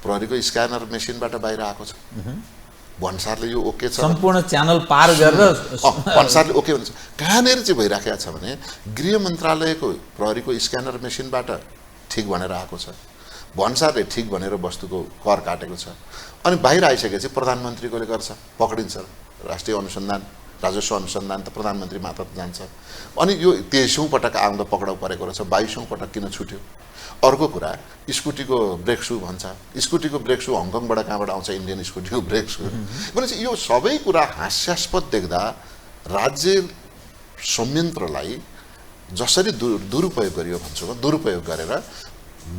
प्रहरीको स्क्यानर मेसिनबाट बाहिर आएको छ। भन्सारले यो ओके छ, सम्पूर्ण च्यानल पार गरेर भन्सारले ओके भन्छ। कहाँनिर चाहिँ भइराखेको छ भने गृह मन्त्रालयको प्रहरीको स्क्यानर मेसिनबाट ठिक भनेर आएको छ, भन्सारले ठिक भनेर वस्तुको कर काटेको छ। अनि बाहिर आइसकेपछि प्रधानमन्त्रीकोले गर्छ, पक्रिन्छ। राष्ट्रिय अनुसन्धान राजस्व अनुसन्धान त प्रधानमन्त्री मात्र जान्छ। अनि यो 23औं पटक आउँदा पक्राउ परेको रहेछ, 22औं पटक किन छुट्यो? अर्को कुरा, स्कुटीको ब्रेक सु भन्छ। स्कुटीको ब्रेक सु हङकङबाट कहाँबाट आउँछ? इन्डियन स्कुटीको ब्रेक सु भनेपछि यो सबै कुरा हास्यास्पद देख्दा राज्य संयन्त्रलाई जसरी दुरुपयोग गरियो भन्छु म, दुरुपयोग गरेर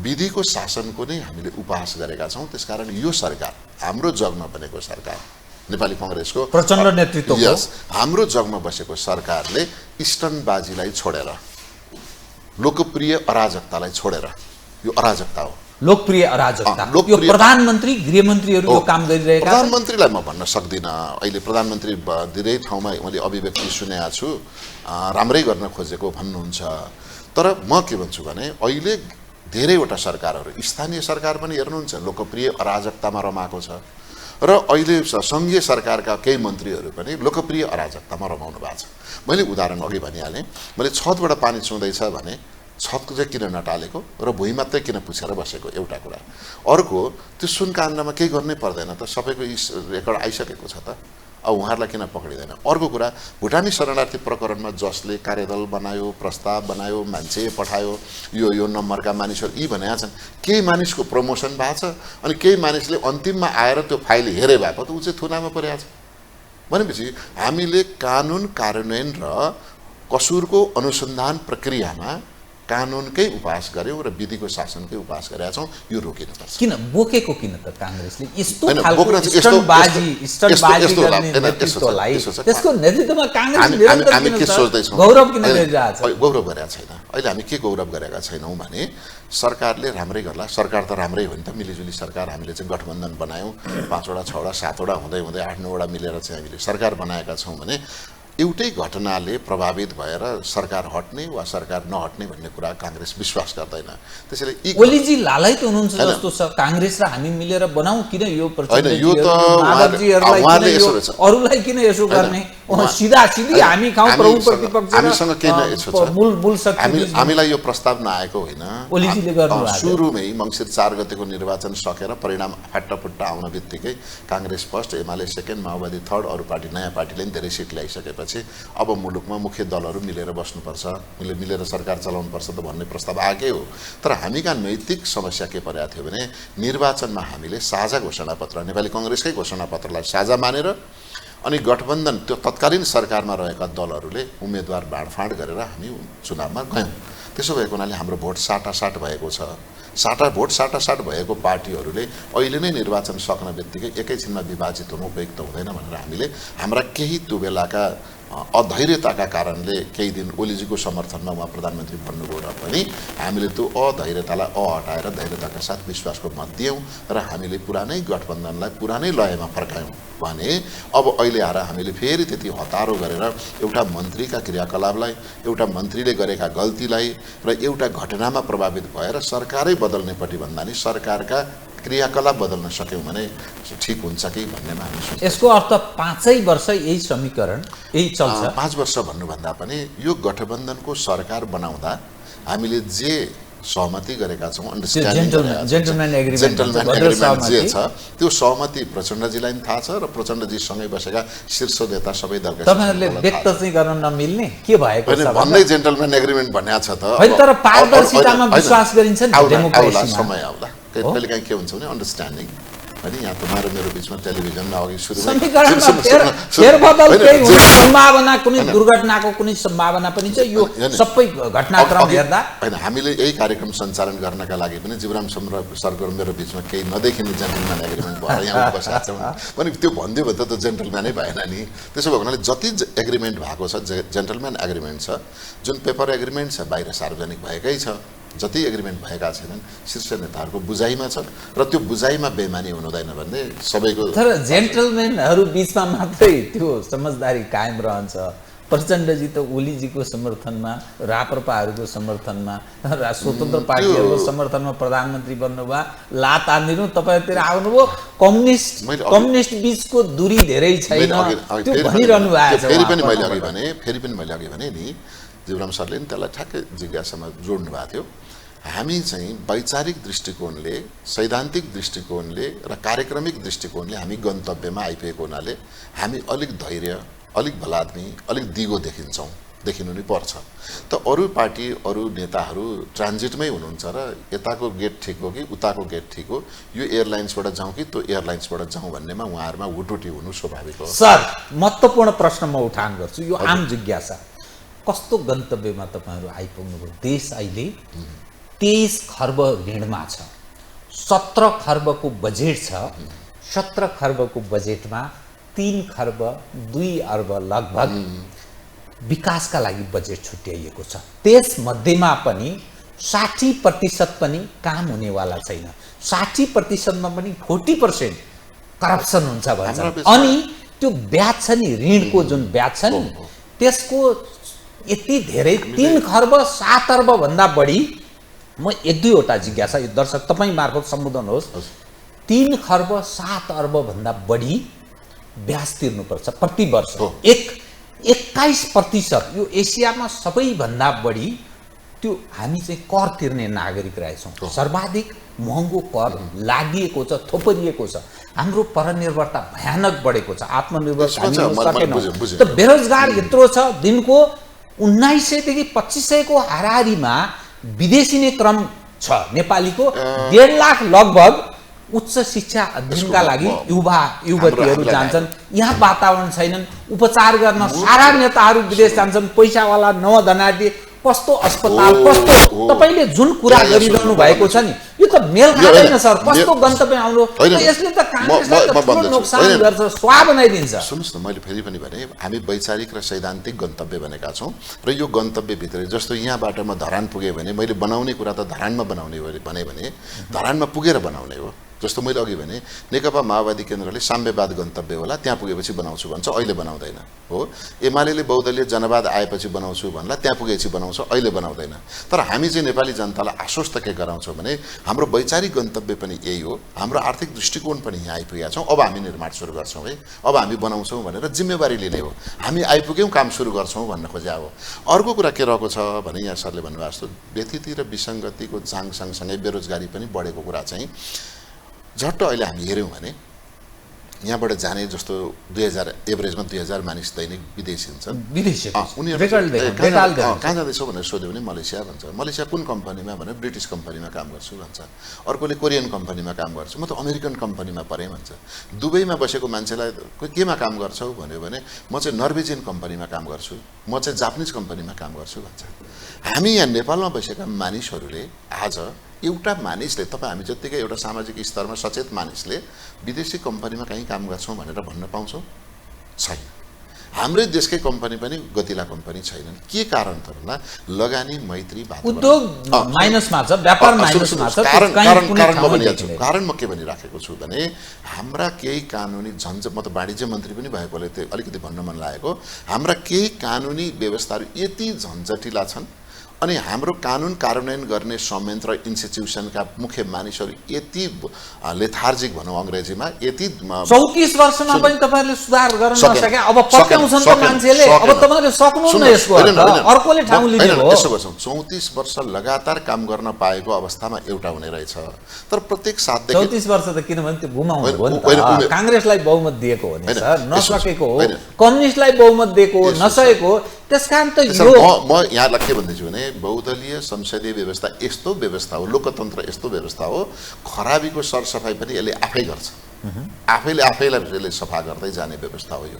विधिको शासनको नै हामीले उपहास गरेका छौँ। त्यसकारण यो सरकार, हाम्रो जगमा बनेको सरकार, नेपाली कांग्रेसको प्रचण्ड नेतृत्वको हाम्रो जगमा बसेको सरकारले स्टनबाजीलाई छोडेर, लोकप्रिय अराजकतालाई छोडेर, यो अराजकता हो, लोकप्रिय अराजकता यो लोकप्रिय- प्रधानमन्त्री गृहमन्त्रीहरू यो काम गरिरहेका छन्। प्रधानमन्त्रीलाई म भन्न सक्दिनँ। अहिले प्रधानमन्त्री धेरै ठाउँमा मैले अभिव्यक्ति सुनेको छु, राम्रै गर्न खोजेको भन्नुहुन्छ। तर म के भन्छु भने अहिले धेरैवटा सरकारहरू, स्थानीय सरकार पनि हेर्नुहुन्छ लोकप्रिय अराजकतामा रमाएको छ र अहिले सङ्घीय सरकारका केही मन्त्रीहरू पनि लोकप्रिय अराजकतामा रमाउनु भएको छ। मैले उदाहरण अघि भनिहालेँ, मैले छतबाट पानी चुउँदैछ भने छतको चाहिँ किन नटालेको र भुइँ मात्रै किन पुछेर बसेको, एउटा कुरा। अर्को, त्यो सुनकाण्डमा केही गर्नै पर्दैन त, सबैको रेकर्ड आइसकेको छ त, अब उहाँहरूलाई किन पक्रिँदैन। अर्को कुरा, भुटानी शरणार्थी प्रकरणमा जसले कार्यदल बनायो, प्रस्ताव बनायो, मान्छे पठायो, यो नम्बरका मानिसहरू यी भनेका छन्, केही मानिसको प्रमोसन भएको छ अनि केही मानिसले अन्तिममा आएर त्यो फाइल हेरे भए पो त ऊ चाहिँ थुनामा परेको छ। भनेपछि हामीले कानुन कार्यान्वयन र कसुरको अनुसन्धान प्रक्रियामा कानुनकै उपास गर्यौँ र विधिको शासनकै उपास गरेका छौँ। यो रोकिनुपर्छ। किन बोकेको किन त काङ्ग्रेसले यस्तो होइन, खालको बोक्न चाहिँ स्टन्टबाजी यस्तो गर्ने होला। नेतृत्वलाई यस्तो छ। त्यसको नेतृत्वमा काङ्ग्रेस निरन्तर हामी किन के छ? सोच्दैछौँ, गौरव किन गरिरहेछ? गौरव गरेका छैन। अहिले हामी के गौरव गरेका छैनौँ भने सरकारले राम्रै गर्ला, सरकार त राम्रै हो नि त, मिलिजुली सरकार। हामीले चाहिँ गठबन्धन बनायौँ, 5वटा 6वटा 7वटा हुँदै 8-9वटा मिलेर चाहिँ हामीले सरकार बनाएका छौँ भने एउटै घटनाले प्रभावित भएर सरकार हट्ने वा सरकार नहट्ने भन्ने कुरा काङ्ग्रेस विश्वास गर्दैन। त्यसैले ओलीजी लालैत हुनुहुन्छ जस्तो छ, काङ्ग्रेस र हामी मिलेर बनाऊ किन यो अरूलाई किन यसो गर्ने, सिधा सिधी हामी खाउँ प्रभु प्रतिपक्ष, हामीसँग केही न यसो छ। मूल शक्ति हामीलाई यो प्रस्ताव नआएको होइन। ओलीजीले गर्नु सुरुमै मङ्सिर 4 गतेको निर्वाचन सकेर परिणाम फाट्टाफुट्टा आउन बित्तिकै काङ्ग्रेस फर्स्ट, एमाले सेकेन्ड, माओवादी थर्ड, अरू पार्टी नयाँ पार्टीले पनि धेरै सिट ल्याइसकेपछि अब मुलुकमा मुख्य दलहरू मिलेर बस्नुपर्छ, मिलेर सरकार चलाउनुपर्छ त भन्ने प्रस्ताव आएकै हो। तर हामी कहाँ नैतिक समस्या के परेको थियो भने निर्वाचनमा हामीले साझा घोषणापत्र, नेपाली कङ्ग्रेसकै घोषणापत्रलाई साझा मानेर अनि गठबन्धन त्यो तत्कालीन सरकारमा रहेका दलहरूले उम्मेदवार बाँडफाँड गरेर हामी चुनावमा गयौँ। त्यसो भएको हुनाले हाम्रो भोट साटासाट भएको छ। भोट साटासाट भएको पार्टीहरूले अहिले नै निर्वाचन सक्न बित्तिकै एकैछिनमा विभाजित हुनु उपयुक्त हुँदैन भनेर हामीले हाम्रा केही त्यो बेलाका अधैर्यताका कारणले केही दिन ओलीजीको समर्थनमा उहाँ प्रधानमन्त्री बन्नुभयो र पनि हामीले त्यो अधैर्यतालाई हटाएर धैर्यताका साथ विश्वासको मत दियौँ र हामीले पुरानै गठबन्धनलाई पुरानै लयमा फर्कायौँ भने अब अहिले आएर हामीले फेरि त्यति हतारो गरेर एउटा मन्त्रीका क्रियाकलापलाई, एउटा मन्त्रीले गरेका गल्तीलाई र एउटा घटनामा प्रभावित भएर सरकारै बदल्नेपट्टि भन्दा नि सरकारका क्रियाकलाप बदल्न सक्यौँ भने ठिक हुन्छ कि भन्नेमा हामी सोच्छौँ। यसको अर्थ 5 वर्ष यही समीकरण यही चल्छ। 5 वर्ष भन्नुभन्दा पनि यो गठबन्धनको सरकार बनाउँदा हामीले जे सहमति गरेका छौँ, जेन्टलम्यान एग्रिमेन्ट जे छ त्यो सहमति प्रचण्डजीलाई पनि थाहा छ र प्रचण्डजीसँगै बसेका शीर्ष नेता सबै दलका तपाईहरुले व्यक्त चाहिँ गर्न नमिल्ने के भएको छ भन्दै जेन्टलम्यान एग्रिमेन्ट भन्या छ त। होइन, तर पारदर्शितामा विश्वास गरिन्छ नि डेमोक्रेसीमा। समय आउला कहिलेकाहीँ के हुन्छ भने अन्डरस्ट्यान्डिङ होइन, यहाँ तुम्हारो मेरो बिचमा टेलिभिजनमा अघि सम्भावना कुनै दुर्घटनाको कुनै सम्भावना पनि छ। यो सबै घटनाक्रम हेर्दा होइन, हामीले यही कार्यक्रम सञ्चालन गर्नका लागि पनि जीवराम सरकार मेरो बिचमा केही नदेखिने जेन्टलम्यान एग्रिमेन्ट भएर यहाँ बसेका छौँ भने त्यो भनिदियो भने त जेन्टलम्यानै भएन नि। त्यसो भएको हुनाले जति एग्रिमेन्ट भएको छ, जेन्टलम्यान एग्रिमेन्ट छ, जुन पेपर एग्रिमेन्ट छ बाहिर सार्वजनिक भएकै छ, जति एग्रिमेन्ट भएका छैनन् शीर्ष नेताहरूको बुझाइमा छ र त्यो बुझाइमा बेमानी हुनुहुँदैन भन्ने सबैको। तर जेन्टलम्यानहरू बिचमा मात्रै त्यो समझदारी कायम रहन्छ। प्रचण्डजी त ओलीजीको समर्थनमा, राप्रपाहरूको समर्थनमा, स्वतन्त्र पार्टीहरूको समर्थनमा प्रधानमन्त्री बन्नुभयो, लात हान्दिनु तपाईँतिर आउनुभयो, कम्युनिस्ट बिचको दूरी धेरै छैन त्यो भनिरहनु भएको छ। फेरि पनि मैले अघि भने नि जीवराम सरले नि त्यसलाई ठ्याक्कै जिज्ञासामा जोड्नु भएको थियो। हामी चाहिँ वैचारिक दृष्टिकोणले, सैद्धान्तिक दृष्टिकोणले र कार्यक्रमिक दृष्टिकोणले हामी गन्तव्यमा आइपुगेको हुनाले हामी अलिक धैर्य, अलिक भलाद्मी, अलिक दिगो देखिनु नि पर्छ। त अरू पार्टी, अरू नेताहरू ट्रान्जिटमै हुनुहुन्छ र यताको गेट ठिक हो कि उताको गेट ठिक हो, यो एयरलाइन्सबाट जाउँ कि त्यो एयरलाइन्सबाट जाउँ भन्नेमा उहाँहरूमा हुटुटी हुनु स्वाभाविक हो। सर, महत्त्वपूर्ण प्रश्न म उठान गर्छु, यो आम जिज्ञासा। कस्तो गन्तव्यमा तपाईँहरू आइपुग्नुभयो? देश अहिले 23 खर्ब ऋणमा छ, 17 खर्बको बजेट छ। 17 खर्बको बजेटमा 3 खर्ब 2 अर्ब लगभग विकासका लागि बजेट छुट्याइएको छ। त्यसमध्येमा पनि 60% पनि काम हुनेवाला छैन। 60%मा पनि 40% करप्सन हुन्छ भन्छ। अनि त्यो ब्याज छ नि, ऋणको जुन ब्याज छ नि, त्यसको यति धेरै 3 खर्ब 7 अर्ब भन्दा बढी। म 1-2वटा जिज्ञासा यो दर्शक तपाईँ मार्फत सम्बोधन होस्। 3 खर्ब 7 अर्ब भन्दा बढी ब्याज तिर्नुपर्छ प्रति वर्ष। 21% यो एसियामा सबैभन्दा बढी त्यो हामी चाहिँ कर तिर्ने नागरिक रहेछौँ। सर्वाधिक महँगो कर लागिएको छ, थोपरिएको छ। हाम्रो परनिर्भरता भयानक बढेको छ, आत्मनिर्भर हामी सकेनौँ। त बेरोजगार यत्रो छ, दिनको 1900 देखि 2500 को हाराहारीमा विदेशिने क्रम छ। नेपालीको 1.5 लाख लगभग उच्च शिक्षा अध्ययनका लागि युवतीहरू जान्छन्। यहाँ वातावरण छैनन्, उपचार गर्न सारा नेताहरू विदेश जान्छन्। पैसावाला नवधनाढ्य कस्तो अस्पताल, कस्तो तपाईले जुन कुरा गरिरहनु भएको छ नि, यो त मेल खाँदैन सर। कस्तो गन्तव्य आउनु, यसले त कांग्रेसलाई त ठुलो नोक्सान गर्छ, स्वा बनाइदिन्छ। सुन्नुस् न, मैले फेरि पनि भने हामी वैचारिक र सैद्धान्तिक गन्तव्य भनेका छौँ र यो गन्तव्यभित्र जस्तो यहाँबाट म धरान पुगेँ भने मैले बनाउने कुरा त धरानमा बनाउने भने धरानमा पुगेर बनाउने हो। जस्तो मैले अघि भने नेकपा माओवादी केन्द्रले साम्यवाद गन्तव्य होला, त्यहाँ पुगेपछि बनाउँछु भन्छ, अहिले बनाउँदैन हो। एमाले बहुदलीय जनवाद आएपछि बनाउँछु भन्ला, त्यहाँ पुगेपछि बनाउँछ, अहिले बनाउँदैन। तर हामी चाहिँ नेपाली जनतालाई आश्वस्त के गराउँछौँ भने हाम्रो वैचारिक गन्तव्य पनि यही हो, हाम्रो आर्थिक दृष्टिकोण पनि यहाँ आइपुगेका छौँ, अब हामी निर्माण सुरु गर्छौँ है, अब हामी बनाउँछौँ भनेर जिम्मेवारी लिने हो। हामी आइपुग्यौँ, काम सुरु गर्छौँ भन्न खोजे हो। अर्को कुरा के रहेको छ भने यहाँ सरले भन्नुभएको जस्तो व्यथिति र विसङ्गतिको चाङ सँगसँगै बेरोजगारी पनि बढेको कुरा चाहिँ झट्ट अहिले हामी हेऱ्यौँ भने यहाँबाट जाने जस्तो 2000 एभरेजमा 2000 मानिस दैनिक विदेश हिँड्छन्। उनीहरू कहाँ जाँदैछौ भनेर सोध्यो भने मलेसिया भन्छ। मलेसिया कुन कम्पनीमा भने ब्रिटिस कम्पनीमा काम गर्छु भन्छ। अर्कोले कोरियन कम्पनीमा काम गर्छु, म त अमेरिकन कम्पनीमा परेँ भन्छ। दुबईमा बसेको मान्छेलाई केमा काम गर्छौ भन्यो भने म चाहिँ नर्वेजियन कम्पनीमा काम गर्छु, म चाहिँ जापानिज कम्पनीमा काम गर्छु भन्छ। हामी यहाँ नेपालमा बसेका मानिसहरूले आज एउटा मानिसले, तपाईँ हामी जत्तिकै एउटा सामाजिक स्तरमा सचेत मानिसले विदेशी कम्पनीमा कहीँ काम गर्छौँ भनेर भन्न पाउँछौँ? छैन। हाम्रै देशकै कम्पनी पनि गतिला कम्पनी छैनन्। के कारण त भन्दा लगानी मैत्री उद्योग माइनसमा छ, व्यापार माइनसमा छ। कारण म के भनिराखेको छु भने हाम्रा केही कानुनी म त वाणिज्य मन्त्री पनि भएकोले त्यो अलिकति भन्न मन लागेको, हाम्रा केही कानुनी व्यवस्थाहरू यति झन्झटिला छन् अनि हाम्रो कानुन कार्यान्वयन गर्ने संयन्त्र इन्स्टिट्युसनका मुख्य मानिसहरू यति लेथार्जिक भनौँ अङ्ग्रेजीमा, यति 34 वर्षमा पनि तपाईहरुले सुधार गर्न नसके। अब पत्याउँछन् त मान्छेले, अब तपाईहरुले सक्नुहुन्न यसको अर्कोले ठाउँ लिने हो। यसो गर्छौँ, 34 वर्ष लगातार काम गर्न पाएको अवस्थामा एउटा हुने रहेछ। तर प्रत्येक 7 देखि 34 वर्ष त किनभने त्यो गुमाउनु हो नि त। कांग्रेसलाई बहुमत दिएको हो नि सर, नसकेको हो। कम्युनिस्टलाई बहुमत दिएको हो, नसकेको हो। त्यसकारण त यो म यहाँलाई के भन्दैछु भने बहुदलीय संसदीय व्यवस्था यस्तो व्यवस्था हो, लोकतन्त्र यस्तो व्यवस्था हो, खराबीको सरसफाइ पनि यसले आफै गर्छ। आफैले आफैलाई यसले सफा गर्दै जाने व्यवस्था हो यो।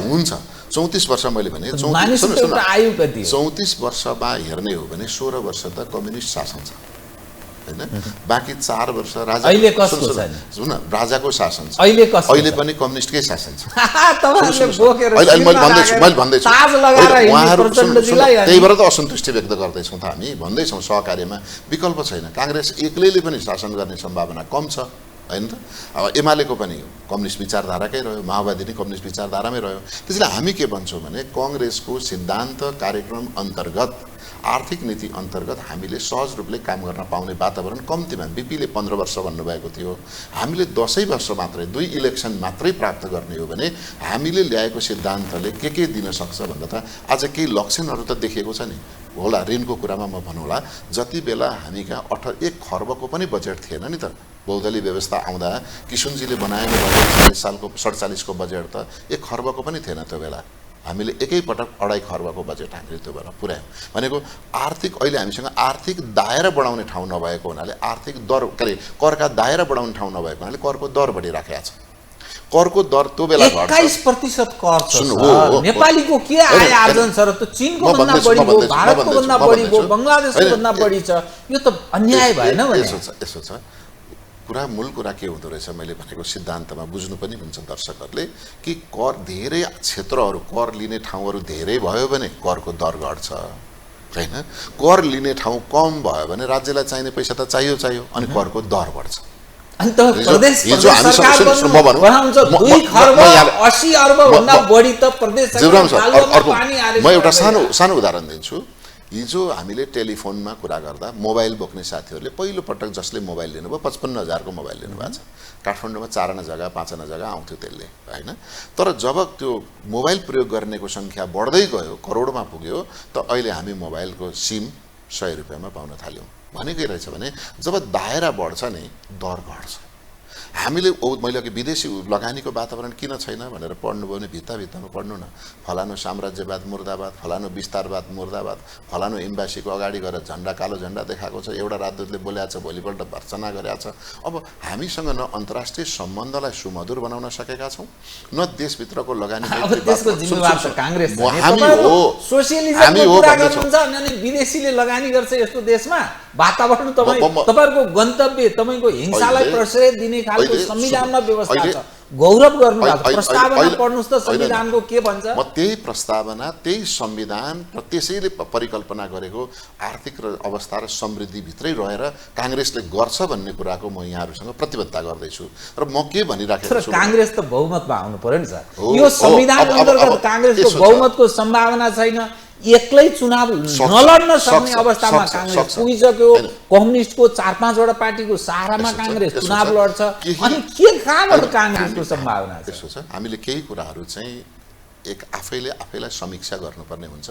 हुन्छ 34 वर्ष मैले भने 34 वर्षमा हेर्ने हो भने 16 वर्ष त कम्युनिस्ट शासन छ हैन, बाँकी 4 वर्ष राजा अहिले कसको छैन सुन राजाको शासन छ। अहिले पनि कम्युनिस्टकै शासन छ। तपाईहरुले बोकेर मैले भन्दैछु उहाँहरु त्यही भएर त असन्तुष्टि व्यक्त गर्दैछौँ त हामी भन्दैछौँ सहकार्यमा विकल्प छैन। कांग्रेस एक्लैले पनि शासन गर्ने सम्भावना कम छ हैन त। अब एमालेको पनि कम्युनिस्ट विचारधाराकै रह्यो, माओवादी पनि कम्युनिस्ट विचारधारामै रह्यो। त्यसैले हामी के भन्छौँ भने कांग्रेसको सिद्धान्त कार्यक्रम अन्तर्गत, आर्थिक नीति अन्तर्गत हामीले सहज रूपले काम गर्न पाउने वातावरण कम्तीमा बीपीले 15 वर्ष भन्नुभएको थियो, हामीले 10 वर्ष मात्रै 2 इलेक्सन मात्रै प्राप्त गर्ने हो भने हामीले ल्याएको सिद्धान्तले के दिन सक्छ भन्दा त आज केही लक्षणहरू त देखेको छ नि होला। ऋणको कुरामा म भनौँला, जति बेला हामी कहाँ 1 खर्बको पनि बजेट थिएन नि त। बहुदलीय व्यवस्था आउँदा किशुनजीले बनाएको बजेट 47 को बजेट त 1 खर्बको पनि थिएन त्यो बेला। हामीले एकैपटक 2.5 खर्बको बजेट हामीले त्यो बेला पुर्यायौँ। भनेको आर्थिक अहिले हामीसँग आर्थिक दायरा बढाउने ठाउँ नभएको हुनाले, आर्थिक दर करका दायरा बढाउने ठाउँ नभएको हुनाले करको दर बढिराखेको छ। करको दर त्यो बेला 21% कर छ। नेपालीको के आय आर्जन छ र त्यो चीनको भन्दा बढी हो, भारतको भन्दा बढी हो, बंगलादेशको भन्दा बढी छ। यो त अन्याय भएन भने? यसो छ कुरा, मूल कुरा के हुँदो रहेछ मैले भनेको सिद्धान्तमा बुझ्नु पनि हुन्छ दर्शकहरूले कि कर धेरै क्षेत्रहरू, कर लिने ठाउँहरू धेरै भयो भने करको दर घट्छ। हैन। कर लिने ठाउँ कम भयो भने राज्यलाई चाहिने पैसा त चाहियो अनि करको दर बढ्छ। अनि त प्रदेश सरकार म भनौँ 2 खर्ब 80 अर्ब भन्दा बढी त प्रदेश सरकार। म एउटा सानो उदाहरण दिन्छु। हिजो हामीले टेलिफोनमा कुरा गर्दा मोबाइल बोक्ने साथीहरूले पहिलो पटक जसले मोबाइल लिनुभयो 55,000 को मोबाइल लिनुभएको छ। काठमाडौँमा 4 आना जग्गा 5 आना जग्गा आउँथ्यो त्यसले हैन। तर जब त्यो मोबाइल प्रयोग गर्नेको संख्या बढ्दै गयो, करोडमा पुग्यो, त अहिले हामी मोबाइलको सिम 100 रुपैयाँमा पाउन थाल्यौं। भनेकै रहेछ भने जब दायरा बढ्छ नि दर घट्छ। हामीले मैले अघि विदेशी लगानीको वातावरण किन छैन भनेर पढ्नुभयो भने भित्तामा पढ्नु न। फलानु साम्राज्यवाद मुर्दाबाद, फलानु विस्तारवाद मुर्दाबाद, फलानु एम्बासीको अगाडि गएर झण्डा कालो झण्डा देखाएको छ, एउटा राजदूतले बोलेको छ, भोलिपल्ट भर्सना गरेको छ। अब हामीसँग न अन्तर्राष्ट्रिय सम्बन्धलाई सुमधुर बनाउन सकेका छौं, न देशभित्रको लगानी त्यसको जिम्मेवार त कांग्रेस छ। हामी हो सोशलिजमको कुरा गर्नुहुन्छ अनि विदेशीले लगानी गर्छ यस्तो देशमा। वातावरण तपाईहरुको गन्तव्य तपाईको हिंसालाई प्रश्रय दिने खालको संविधानमा व्यवस्था छ। गौरव गर्नु भएको प्रस्तावना पढ्नुस् त संविधानको के भन्छ। म त्यही प्रस्तावना त्यही संविधान र त्यसैले परिकल्पना गरेको आर्थिक र अवस्था र समृद्धि भित्रै रहेर कांग्रेसले गर्छ भन्ने कुराको म यहाँहरुसँग प्रतिबद्धता गर्दै छु। र म के भनिराखेको छु, कांग्रेस त बहुमतमा आउनु पर्यो नि सर। यो संविधान अन्तर्गत कांग्रेसको बहुमतको सम्भावना छैन। एक्लै चुनाव नलड्न सक्ने अवस्थामा कांग्रेस पुगिसक्यो। कम्युनिस्टको 4-5 वटा पार्टीको सहारामा कांग्रेस चुनाव लड्छ। अनि के कहाँबाट कांग्रेसको सम्भावना छ? त्यसो छ हामीले केही कुराहरु चाहिँ आफैलाई समीक्षा गर्नुपर्ने हुन्छ।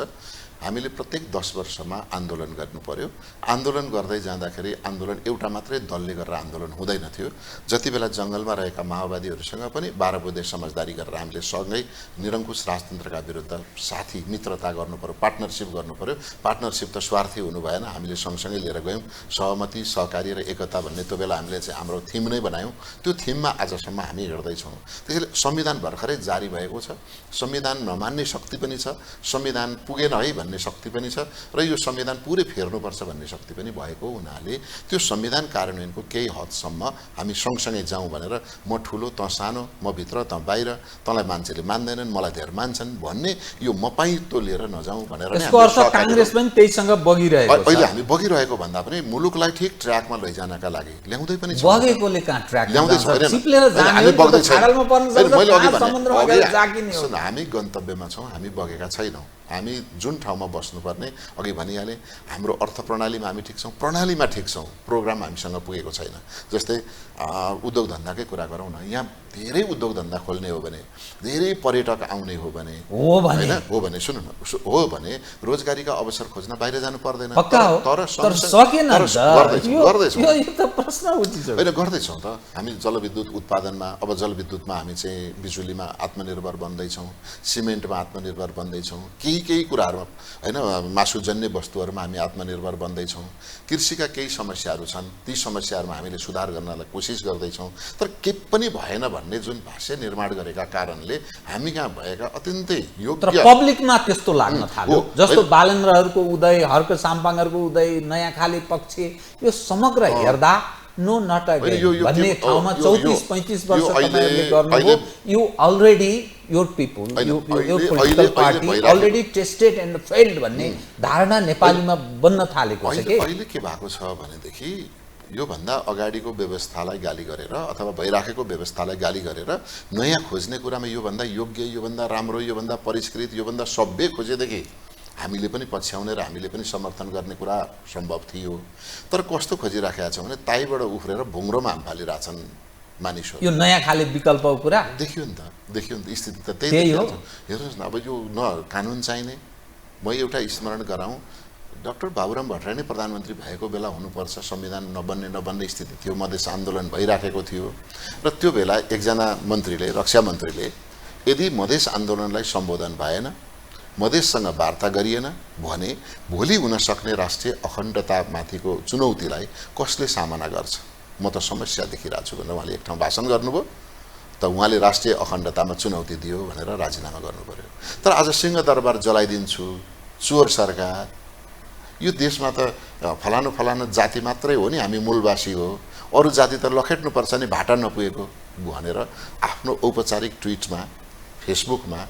हामीले प्रत्येक 10 वर्षमा आन्दोलन गर्नु पर्यो। आन्दोलन गर्दै जाँदाखेरि आन्दोलन एउटा मात्रै दलले गरेर आन्दोलन हुँदैन थियो। जति बेला जंगलमा रहेका माओवादीहरुसँग पनि 12 बुँदे समझदारी गरेर हामीले सँगै निरंकुश राजतन्त्रका विरुद्ध साथी मित्रता गर्नु पर्यो, पार्टनरशिप गर्नु पर्यो। पार्टनरशिप त स्वार्थी हुनु भएन, हामीले सँगसँगै लिएर गयौं। सहमति, सहकार्य र एकता भन्ने त्यो बेला हामीले चाहिँ हाम्रो थीम नै बनायौं। त्यो थीममा आजसम्म हामी हिँड्दै छौं। त्यसैले संविधान भर्खरै जारी भएको छ। संविधान नमान्ने शक्ति पनि छ, संविधान पुगेन है भन्ने शक्ति पनि छ, र यो संविधान पुरै फेर्नुपर्छ भन्ने शक्ति पनि भएको हुनाले त्यो संविधान कार्यान्वयनको केही हदसम्म हामी सँगसँगै जाउँ भनेर म ठुलो त सानो, म भित्र त बाहिर, तँलाई मान्छेले मान्दैनन् मलाई धेर मान्छन् भन्ने यो मपाइतो लिएर नजाउँ भनेर यसको अर्थ कांग्रेस पनि त्यहीसँग बगिरहेको छ। अहिले हामी बगिरहेको भन्दा पनि मुलुकलाई ठीक ट्र्याकमा लैजानका लागि ल्याउँदै पनि छ। बगेकोले कहाँ ट्र्याक ल्याउँदै छ हैन, सिप्लेर जाने त छाडलमा पर्न सक्छ। मैले अघि भने समुद्रमा गएर जागिने हो। हामी गन्तव्यमा छौं, हामी बगेका छैनौं। हामी जुन ठाउँमा बस्नुपर्ने अघि भनिहाले हाम्रो अर्थ प्रणालीमा हामी ठीक छौं, प्रणालीमा ठीक छौं, प्रोग्राम हामीसँग पुगेको छैन। जस्तै उद्योग धन्दाकै कुरा गरौँ न। यहाँ धेरै उद्योग धन्दा खोल्ने हो भने, धेरै पर्यटक आउने हो भने, हो भने सुन्नु न, हो भने रोजगारीका अवसर खोज्न बाहिर जानु पर्दैन। तर सकेन गर्दैछौँ। यो त प्रश्न उठिन्छ हैन, गर्दैछौँ त। हामी जलविद्युत उत्पादनमा, अब जलविद्युतमा हामी चाहिँ बिजुलीमा आत्मनिर्भर बन्दै छौँ, सिमेन्टमा आत्मनिर्भर बन्दै छौँ, केही कुराहरुमा हैन मासुजन्य वस्तुहरुमा हामी आत्मनिर्भर बन्दै छौँ। कृषिका केही समस्याहरु छन्, ती समस्याहरुमा हामीले सुधार गर्नलाई कोसिस गर्दै छौँ। तर के पनि भएन भन्ने जुन भाष्य निर्माण गरेका कारणले हामी कहाँ भएका अत्यन्तै योग्य, तर पब्लिकमा त्यस्तो लाग्न थाल्यो। जस्तो बालेन्द्रहरुको उदय, हर्क साम्पाङहरुको उदय, नयाँ खाली पक्ष, यो समग्र हेर्दा नो नट अगेन भन्ने ठाउँमा 34-35 वर्ष तपाईहरुले गर्नुभयो। You already your people, your political party already tested and failed भन्ने धारणा नेपालीमा बन्न थालेको छ के? अहिले के भएको छ भनेदेखि यो भन्दा अगाडिको व्यवस्थालाई गाली गरेर अथवा भइराखेको व्यवस्थालाई गाली गरेर नयाँ खोज्ने कुरामा यो भन्दा योग्य, यो भन्दा राम्रो, यो भन्दा परिष्कृत, यो भन्दा सभ्य खोजेदेखि हामीले पनि पछ्याउने र हामीले पनि समर्थन गर्ने कुरा सम्भव थियो। तर कस्तो खोजिराखेका छौँ भने ताईबाट उफ्रेर भुङ्रोमा हाम फालिरहेछन् मानिसहरू। यो नयाँ खाले विकल्पको कुरा देखियो नि त स्थिति त त्यही हो। हेर्नुहोस् न, अब यो न कानुन चाहिने। म एउटा स्मरण गराउँ, डाक्टर बाबुराम भट्टराई नै प्रधानमन्त्री भएको बेला हुनुपर्छ, संविधान नबन्ने स्थिति थियो, मधेस आन्दोलन भइराखेको थियो। र त्यो बेला एकजना मन्त्रीले, रक्षा मन्त्रीले यदि मधेस आन्दोलनलाई सम्बोधन भएन, मधेससँग वार्ता गरिएन भने भोलि हुन सक्ने राष्ट्रिय अखण्डतामाथिको चुनौतीलाई कसले सामना गर्छ, म त समस्या देखिरहेको छु भनेर उहाँले एक ठाउँ भाषण गर्नुभयो। त उहाँले राष्ट्रिय अखण्डतामा चुनौती दियो भनेर राजीनामा गर्नु पर्यो। तर आज सिंहदरबार जलाइदिन्छु, चोर सरकार, यो देशमा त फलानु जाति मात्रै हो नि, हामी मूलवासी हो, अरू जाति त लखेट्नुपर्छ नि भाटा नपुगेको भनेर आफ्नो औपचारिक ट्विटमा, फेसबुकमा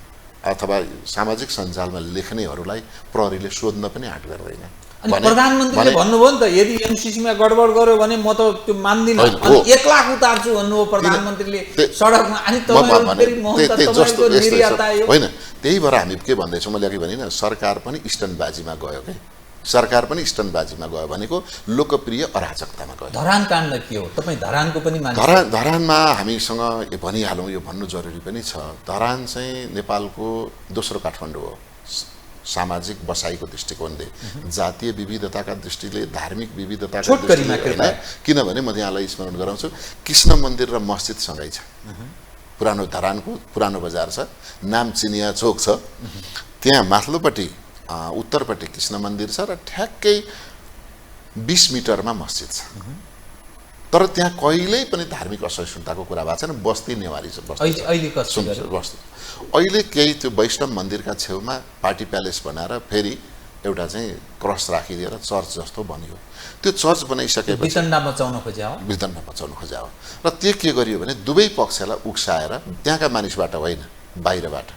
अथवा सामाजिक सञ्जालमा लेख्नेहरूलाई प्रहरीले सोध्न पनि आँट गर्दैन। अनि प्रधानमन्त्रीले भन्नुभयो नि त यदि एमसीसीमा गडबड गर्यो भने म त त्यो मान्दिनँ, होइन, अनि हो। 1 लाख उतार्छु भन्नुभयो प्रधानमन्त्रीले सडकमा। अनि तपाईहरु फेरि मोहन त तपाईको निर्यात आयो होइन, त्यही भएर हामी के भन्दैछौँ, मैले अघि भने सरकार पनि स्टन्टबाजीमा गयो के, सरकार पनि स्टन्टबाजीमा गयो भनेको लोकप्रिय अराजकतामा गयो। धरान काण्ड के हो? तपाईँ धरानको पनि मान्छे। धरानमा हामीसँग भनिहालौँ, यो भन्नु जरुरी पनि छ। धरान चाहिँ नेपालको दोस्रो काठमाडौँ हो। सामाजिक बसाइको दृष्टिकोणले, जातीय विविधताका दृष्टिले, धार्मिक विविधताका दृष्टिले, किनभने म यहाँलाई स्मरण गराउँछु, कृष्ण मन्दिर र मस्जिद सँगै छ। पुरानो धरानको पुरानो बजार छ, नाम चिनिया चोक छ, त्यहाँ माथिल्लोपट्टि उत्तरपट्टि कृष्ण मन्दिर छ र ठ्याक्कै 20 मिटरमा मस्जिद छ। तर त्यहाँ कहिल्यै पनि धार्मिक असहिष्णुताको कुरा भएको छैन। बस्ती नेवारी छ। अहिले केही त्यो वैष्णव मन्दिरका छेउमा पार्टी प्यालेस बनाएर फेरि एउटा चाहिँ क्रस राखिदिएर चर्च जस्तो बन्यो। त्यो चर्च बनाइसकेपछि वितण्डा मचाउन खोज्या हो। र त्यो के गरियो भने दुवै पक्षलाई उक्साएर, त्यहाँका मानिसबाट होइन, बाहिरबाट,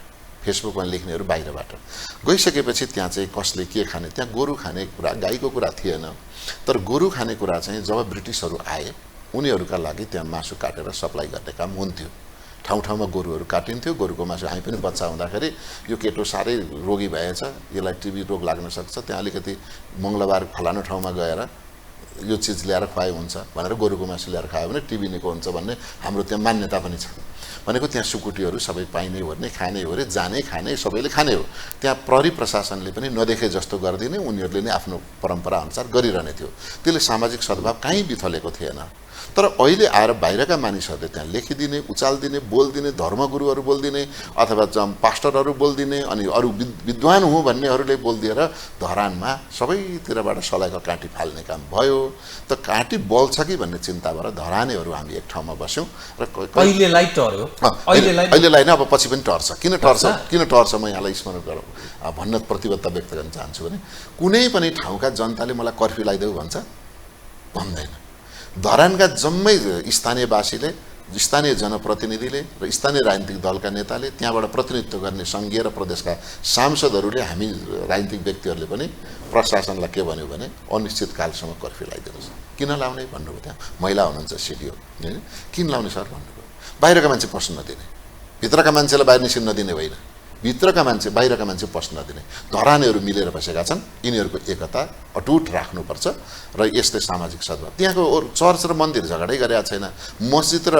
फेसबुकमा लेख्नेहरू बाहिरबाट गइसकेपछि त्यहाँ चाहिँ कसले के खाने, त्यहाँ गोरु खाने कुरा, गाईको कुरा थिएन। तर गोरु खाने कुरा चाहिँ जब ब्रिटिसहरू आए, उनीहरूका लागि त्यहाँ मासु काटेर सप्लाई गर्ने काम हुन्थ्यो। ठाउँ ठाउँमा गोरुहरू काटिन्थ्यो, गोरुको मासु। हामी पनि बच्चा हुँदाखेरि यो केटो साह्रै रोगी भएछ, यसलाई टिबी रोग लाग्न सक्छ, त्यहाँ अलिकति मङ्गलबार फलानु ठाउँमा गएर यो चिज ल्याएर खुवाइ हुन्छ भनेर गोरुको मासु ल्याएर खायो भने टिबी निको हुन्छ भन्ने हाम्रो त्यहाँ मान्यता पनि छ। भनेको त्यहाँ सुकुटीहरू सबै पाइने हो रे, खाने हो रे, जाने खाने सबैले खाने हो। त्यहाँ प्रहरी प्रशासनले पनि नदेखे जस्तो गरिदिने, उनीहरूले नै आफ्नो परम्परा अनुसार गरिरहने थियो। त्यसले सामाजिक सद्भाव कहीँ बिथलेको थिएन। तर अहिले आएर बाहिरका मानिसहरूले त्यहाँ लेखिदिने, उचालिदिने, बोलिदिने, धर्मगुरुहरू बोलिदिने अथवा पास्टरहरू बोलिदिने, अनि अरू विद्वान हुँ भन्नेहरूले बोलिदिएर धरानमा सबैतिरबाट सलाइको काँटी फाल्ने काम भयो। त काँटी बल्छ कि भन्ने चिन्ता भएर धरानेहरू हामी एक ठाउँमा बस्यौँ र अहिलेलाई टर्यो, अहिलेलाई नै अब पछि पनि टर्छ। किन टर्छ म यहाँलाई स्मरण गरौँ भन्न प्रतिबद्धता व्यक्त गर्न चाहन्छु भने, कुनै पनि ठाउँका जनताले मलाई कर्फ्यू लगाइदेऊ भन्छ, भन्दैन। धरानका जम्मै स्थानीयवासीले, स्थानीय जनप्रतिनिधिले र स्थानीय राजनीतिक दलका नेताले, त्यहाँबाट प्रतिनिधित्व गर्ने सङ्घीय र प्रदेशका सांसदहरूले, हामी राजनीतिक व्यक्तिहरूले पनि प्रशासनलाई के भन्यो भने अनिश्चितकालसम्म कर्फ्यू लगाइदिनुहोस्। किन लाउने भन्नुभयो। त्यहाँ महिला हुनुहुन्छ सिडिओ, होइन, किन लाउने सर भन्नुभयो। बाहिरका मान्छे पस्न नदिने, भित्रका मान्छेलाई बाहिर निस्किन नदिने होइन, भित्रका मान्छे बाहिरका मान्छे पस्न नदिने। धरानेहरू मिलेर बसेका छन्, यिनीहरूको एकता अटुट राख्नुपर्छ र यस्तै सामाजिक सद्भाव। त्यहाँको चर्च र मन्दिर झगडै गरेका छैन, मस्जिद र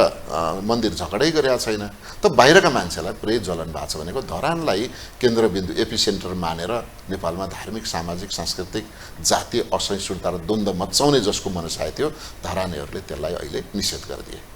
मन्दिर झगडै गरेका छैन। त बाहिरका मान्छेलाई प्रेज ज्वलन भएको छ भनेको धरानलाई केन्द्रबिन्दु एपिसेन्टर मानेर नेपालमा धार्मिक, सामाजिक, सांस्कृतिक, जातीय असहिष्णुता र द्वन्द्व मचाउने जसको मनसाय थियो, धरानेहरूले त्यसलाई अहिले निषेध गरिदिए।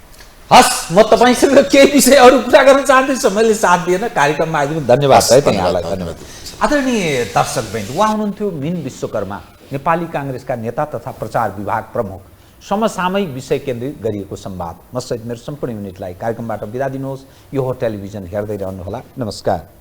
हस्, म तपाईसँग केही विषय अरू कुरा गर्न चाहन्छु, मैले साथ दिएन, कार्यक्रममा आइदिनु धन्यवाद है यहाँलाई। धन्यवाद। आदरणीय दर्शकवृन्द, उहाँ हुनुहुन्थ्यो मीन विश्वकर्मा, नेपाली काङ्ग्रेसका नेता तथा प्रचार विभाग प्रमुख। समसामयिक विषय केन्द्रित गरिएको संवाद। म सहित मेरो सम्पूर्ण युनिटलाई कार्यक्रमबाट बिदा दिनुहोस्। यो हो टेलिभिजन, हेर्दै रहनुहोला। नमस्कार।